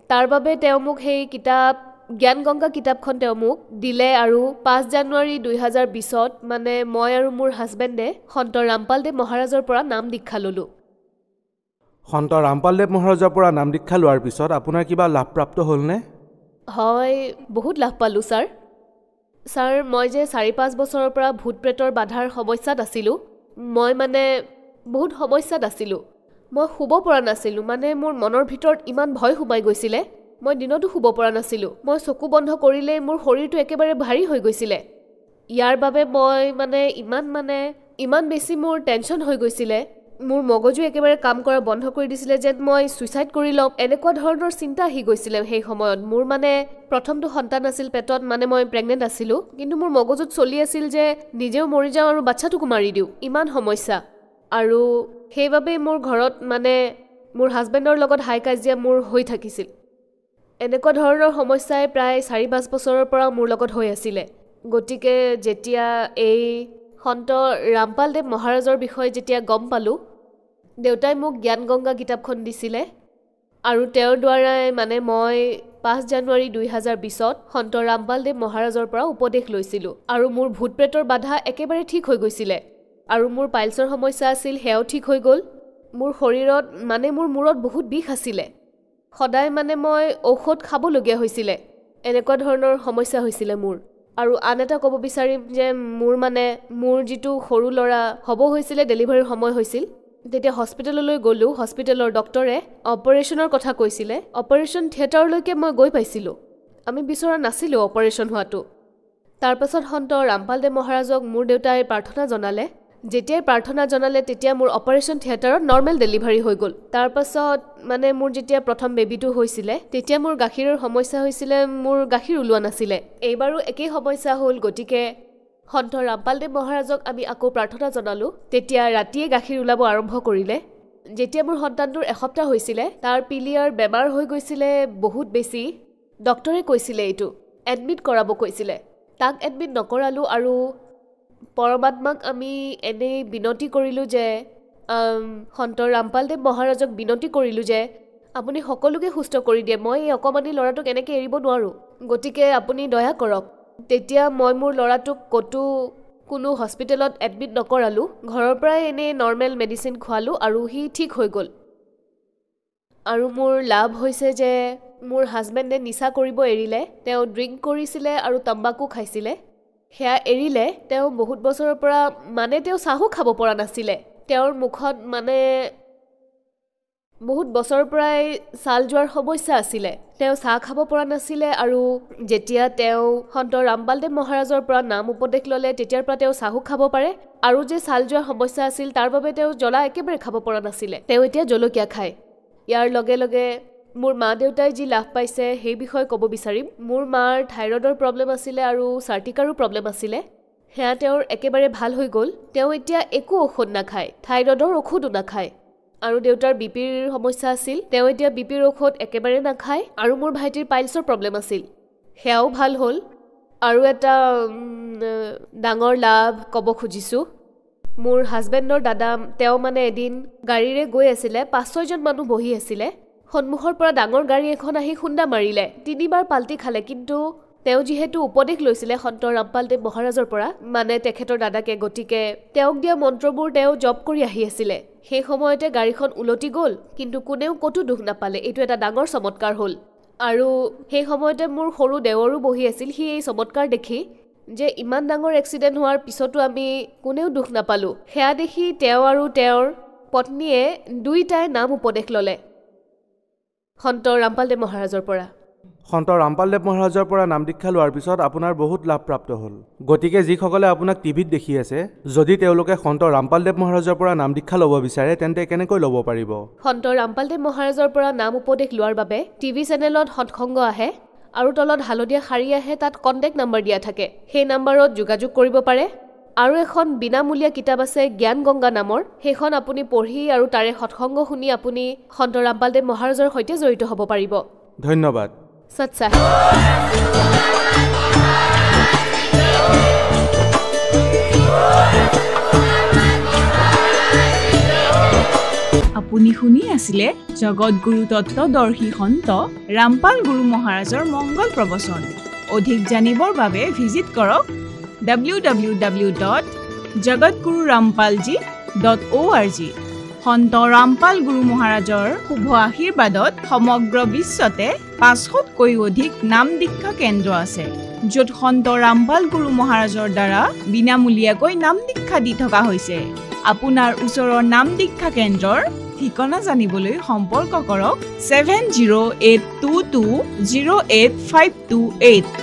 তাৰ বাবে তেওঁ মোক সেই কিতাপ জ্ঞান গংগা কিতাপখন তেওঁ মোক দিলে আৰু 5 জানুৱাৰী 2020 ত মানে মই আৰু মোৰ হাজবেণ্ডে সন্ত ৰামপালদেৱ মহাৰাজৰ পৰা নাম দীক্ষা ললো সন্ত ৰামপালদেৱ মহাৰাজৰ পৰা নাম দীক্ষা লোৱাৰ পিছত আপোনাৰ কিবা লাভপ্ৰাপ্ত হ'লনে? হয়, বহুত লাভ পালোঁ ছাৰ। ছাৰ, মই যে 4-5 বছৰৰ পৰা ভূত প্ৰেতৰ বাধাৰ সমস্যাত আছিলোঁ, মই মানে বহুত সমস্যাত আছিলোঁ। মই শুব পৰা নাছিলোঁ, মানে মোৰ মনৰ ভিতৰত ইমান ভয় সোমাই গৈছিলে, মই দিনতো শুব পৰা নাছিলোঁ। মই চকু বন্ধ কৰিলেই মোৰ শৰীৰটো একেবাৰে ভাৰী হৈ গৈছিলে। ইয়াৰ বাবে মই ইমান বেছি মোৰ টেনশ্যন হৈ গৈছিলে, মোৰ মগজু একেবাৰে কাম কৰা বন্ধ কৰি দিছিলে যেন মই ছুইচাইড কৰি ল'ম, এনেকুৱা ধৰণৰ চিন্তা আহি গৈছিলে সেই সময়ত। মোৰ মানে প্ৰথমটো সন্তান আছিল পেটত, মানে মই প্ৰেগনেণ্ট আছিলোঁ, কিন্তু মোৰ মগজুত চলি আছিল যে নিজেও মৰি যাওঁ আৰু বাচ্ছাটোকো মাৰি দিওঁ, ইমান সমস্যা। আৰু সেইবাবেই মোৰ ঘৰত মানে মোৰ হাজবেণ্ডৰ লগত হাই কাজিয়া মোৰ হৈ থাকিছিল। এনেকুৱা ধৰণৰ সমস্যাই প্ৰায় 4-5 বছৰৰ পৰা মোৰ লগত হৈ আছিলে। গতিকে যেতিয়া এই সন্ত ৰামপালদেৱ মহাৰাজৰ বিষয়ে যেতিয়া গম পালোঁ, দেউতাই মোক জ্ঞান গংগা কিতাপখন দিছিলে আৰু তেওঁৰ দ্বাৰাই মানে মই 5 জানুৱাৰী 2020ত সন্ত ৰামপালদেৱ মহাৰাজৰ পৰা উপদেশ লৈছিলোঁ আৰু মোৰ ভূত প্ৰেতৰ বাধা একেবাৰে ঠিক হৈ গৈছিলে আৰু মোৰ পাইলছৰ সমস্যা আছিল, সেয়াও ঠিক হৈ গ'ল। মোৰ শৰীৰত মানে মোৰ মূৰত বহুত বিষ আছিলে, সদায় মানে মই ঔষধ খাবলগীয়া হৈছিলে, এনেকুৱা ধৰণৰ সমস্যা হৈছিলে মোৰ। আৰু আন এটা ক'ব বিচাৰিম যে মোৰ যিটো সৰু ল'ৰা হ'ব হৈছিলে, ডেলিভাৰীৰ সময় হৈছিল, তেতিয়া হস্পিটেললৈ গ'লোঁ। হস্পিটেলৰ ডক্টৰে অপাৰেশ্যনৰ কথা কৈছিলে, অপাৰেশ্যন থিয়েটাৰলৈকে মই গৈ পাইছিলোঁ। আমি বিচৰা নাছিলোঁ অপাৰেশ্যন হোৱাটো। তাৰপাছত সন্ত ৰামপালদেৱ মহাৰাজক মোৰ দেউতাই প্ৰাৰ্থনা জনালে। যেতিয়াই প্ৰাৰ্থনা জনালে তেতিয়া মোৰ অপাৰেশ্যন থিয়েটাৰত নৰ্মেল ডেলিভাৰী হৈ গ'ল। তাৰপাছত মানে মোৰ যেতিয়া প্ৰথম বেবীটো হৈছিলে তেতিয়া মোৰ গাখীৰৰ সমস্যা হৈছিলে, মোৰ গাখীৰ ওলোৱা নাছিলে। এইবাৰো একেই সমস্যা হ'ল, গতিকে সন্ত ৰামপালদেৱ মহাৰাজক আমি আকৌ প্ৰাৰ্থনা জনালোঁ। তেতিয়া ৰাতিয়ে গাখীৰ ওলাব আৰম্ভ কৰিলে। যেতিয়া মোৰ সন্তানটোৰ এসপ্তাহ হৈছিলে, তাৰ পিলিয়াৰ বেমাৰ হৈ গৈছিলে বহুত বেছি। ডক্টৰে কৈছিলে এইটো এডমিট কৰাব কৈছিলে, তাক এডমিট নকৰালোঁ আৰু পৰমাত্মাক আমি এনেই বিনতি কৰিলোঁ যে সন্ত ৰামপালদেৱ মহাৰাজক বিনতি কৰিলোঁ যে আপুনি সকলোকে সুস্থ কৰি দিয়ে, মই এই অকণমানি ল'ৰাটোক এনেকৈ এৰিব নোৱাৰোঁ, গতিকে আপুনি দয়া কৰক। তেতিয়া মই মোৰ ল'ৰাটোক কোনো হস্পিটেলত এডমিট নকৰালোঁ, ঘৰৰ পৰাই এনেই নৰ্মেল মেডিচিন খোৱালোঁ আৰু সি ঠিক হৈ গ'ল। আৰু মোৰ লাভ হৈছে যে মোৰ হাজবেণ্ডে নিচা কৰিব এৰিলে। তেওঁ ড্ৰিংক কৰিছিলে আৰু তাম্বাকু খাইছিলে, সেয়া এৰিলে। তেওঁ বহুত বছৰৰ পৰা মানে তেওঁ চাহো খাব পৰা নাছিলে। তেওঁৰ মুখত মানে বহুত বছৰৰ পৰাই ছাল যোৱাৰ সমস্যা আছিলে, তেওঁ চাহ খাব পৰা নাছিলে। আৰু যেতিয়া তেওঁ সন্ত ৰামপালদেৱ মহাৰাজৰ পৰা নাম উপদেশ ল'লে তেতিয়াৰ পৰা তেওঁ চাহো খাব পাৰে। আৰু যে ছাল যোৱাৰ সমস্যা আছিল তাৰ বাবে তেওঁ জ্বলা একেবাৰে খাব পৰা নাছিলে, তেওঁ এতিয়া জলকীয়া খায়। ইয়াৰ লগে লগে মোৰ মা দেউতাই যি লাভ পাইছে সেই বিষয়ে ক'ব বিচাৰিম। মোৰ মাৰ থাইৰয়ডৰ প্ৰব্লেম আছিলে আৰু চাৰ্টিকাৰো প্ৰব্লেম আছিলে, সেয়া তেওঁৰ একেবাৰে ভাল হৈ গ'ল। তেওঁ এতিয়া একো ঔষধ নাখায়, থাইৰয়ডৰ ঔষধো নাখায়। আৰু দেউতাৰ বিপিৰ সমস্যা আছিল, তেওঁ এতিয়া বিপিৰ ঔষধ একেবাৰে নাখায়। আৰু মোৰ ভাইটিৰ পাইলছৰ প্ৰব্লেম আছিল, সেয়াও ভাল হ'ল। আৰু এটা ডাঙৰ লাভ ক'ব খুজিছোঁ, মোৰ হাজবেণ্ডৰ দাদা, তেওঁ মানে এদিন গাড়ীৰে গৈ আছিলে, 5-6জন মানুহ বহি আছিলে, সন্মুখৰ পৰা ডাঙৰ গাড়ী এখন আহি খুন্দা মাৰিলে, 3বাৰ পাল্টি খালে। কিন্তু তেওঁ যিহেতু উপদেশ লৈছিলে সন্ত ৰামপালদেৱ মহাৰাজৰ পৰা, মানে তেখেতৰ দাদাকে, গতিকে তেওঁক দিয়া মন্ত্ৰবোৰ তেওঁ জপ কৰি আহি আছিলে। সেই সময়তে গাড়ীখন উলটি গ'ল, কিন্তু কোনেও ক'তো দুখ নাপালে। এইটো এটা ডাঙৰ চমৎকাৰ হ'ল। আৰু সেই সময়তে মোৰ সৰু দেৱৰো বহি আছিল, সি এই চমৎকাৰ দেখি যে ইমান ডাঙৰ এক্সিডেণ্ট হোৱাৰ পিছতো আমি কোনেও দুখ নাপালোঁ, সেয়া দেখি তেওঁ আৰু তেওঁৰ পত্নীয়ে দুয়োটাই নাম উপদেশ ল'লে সন্ত ৰামপালদেৱ মহাৰাজৰ পৰা। সন্ত ৰামপালদেৱ মহাৰাজৰ পৰা নাম দীক্ষা লোৱাৰ পিছত আপোনাৰ বহুত লাভ প্ৰাপ্ত হ'ল। গতিকে যিসকলে আপোনাক টিভিত দেখি আছে, যদি তেওঁলোকে সন্ত ৰামপালদেৱ মহাৰাজৰ পৰা নাম দীক্ষা ল'ব বিচাৰে তেন্তে কেনেকৈ ল'ব পাৰিব? সন্ত ৰামপালদেৱ মহাৰাজৰ পৰা নাম উপদেশ লোৱাৰ বাবে টিভি চেনেলত সৎসংগ আহে আৰু তলত হালধীয়া শাৰী আহে, তাত কণ্টেক্ট নম্বৰ দিয়া থাকে, সেই নম্বৰত যোগাযোগ কৰিব পাৰে। আৰু এখন বিনামূলীয়া কিতাপ আছে জ্ঞান গংগা নামৰ, সেইখন আপুনি পঢ়ি আৰু তাৰে সৎসংগ শুনি আপুনি সন্ত ৰামপালদেৱ মহাৰাজৰ সৈতে জড়িত হ'ব পাৰিব। ধন্যবাদ। সৎসাহে। আপুনি শুনি আছিলে জগতগুৰু তত্ত্বদৰ্শী সন্ত ৰামপাল গুৰু মহাৰাজৰ মংগল প্ৰবচন। অধিক জানিবৰ বাবে ভিজিট কৰক www.jagatgururampalji.org। সন্ত ৰামপাল গুৰু মহাৰাজৰ শুভ আশীৰ্বাদত সমগ্ৰ বিশ্বতে 500তকৈ অধিক নাম দীক্ষা কেন্দ্ৰ আছে, য'ত সন্ত ৰামপাল গুৰু মহাৰাজৰ দ্বাৰা বিনামূলীয়াকৈ নাম দীক্ষা দি থকা হৈছে। আপোনাৰ ওচৰৰ নাম দীক্ষা কেন্দ্ৰৰ ঠিকনা জানিবলৈ সম্পৰ্ক কৰক 7082208528।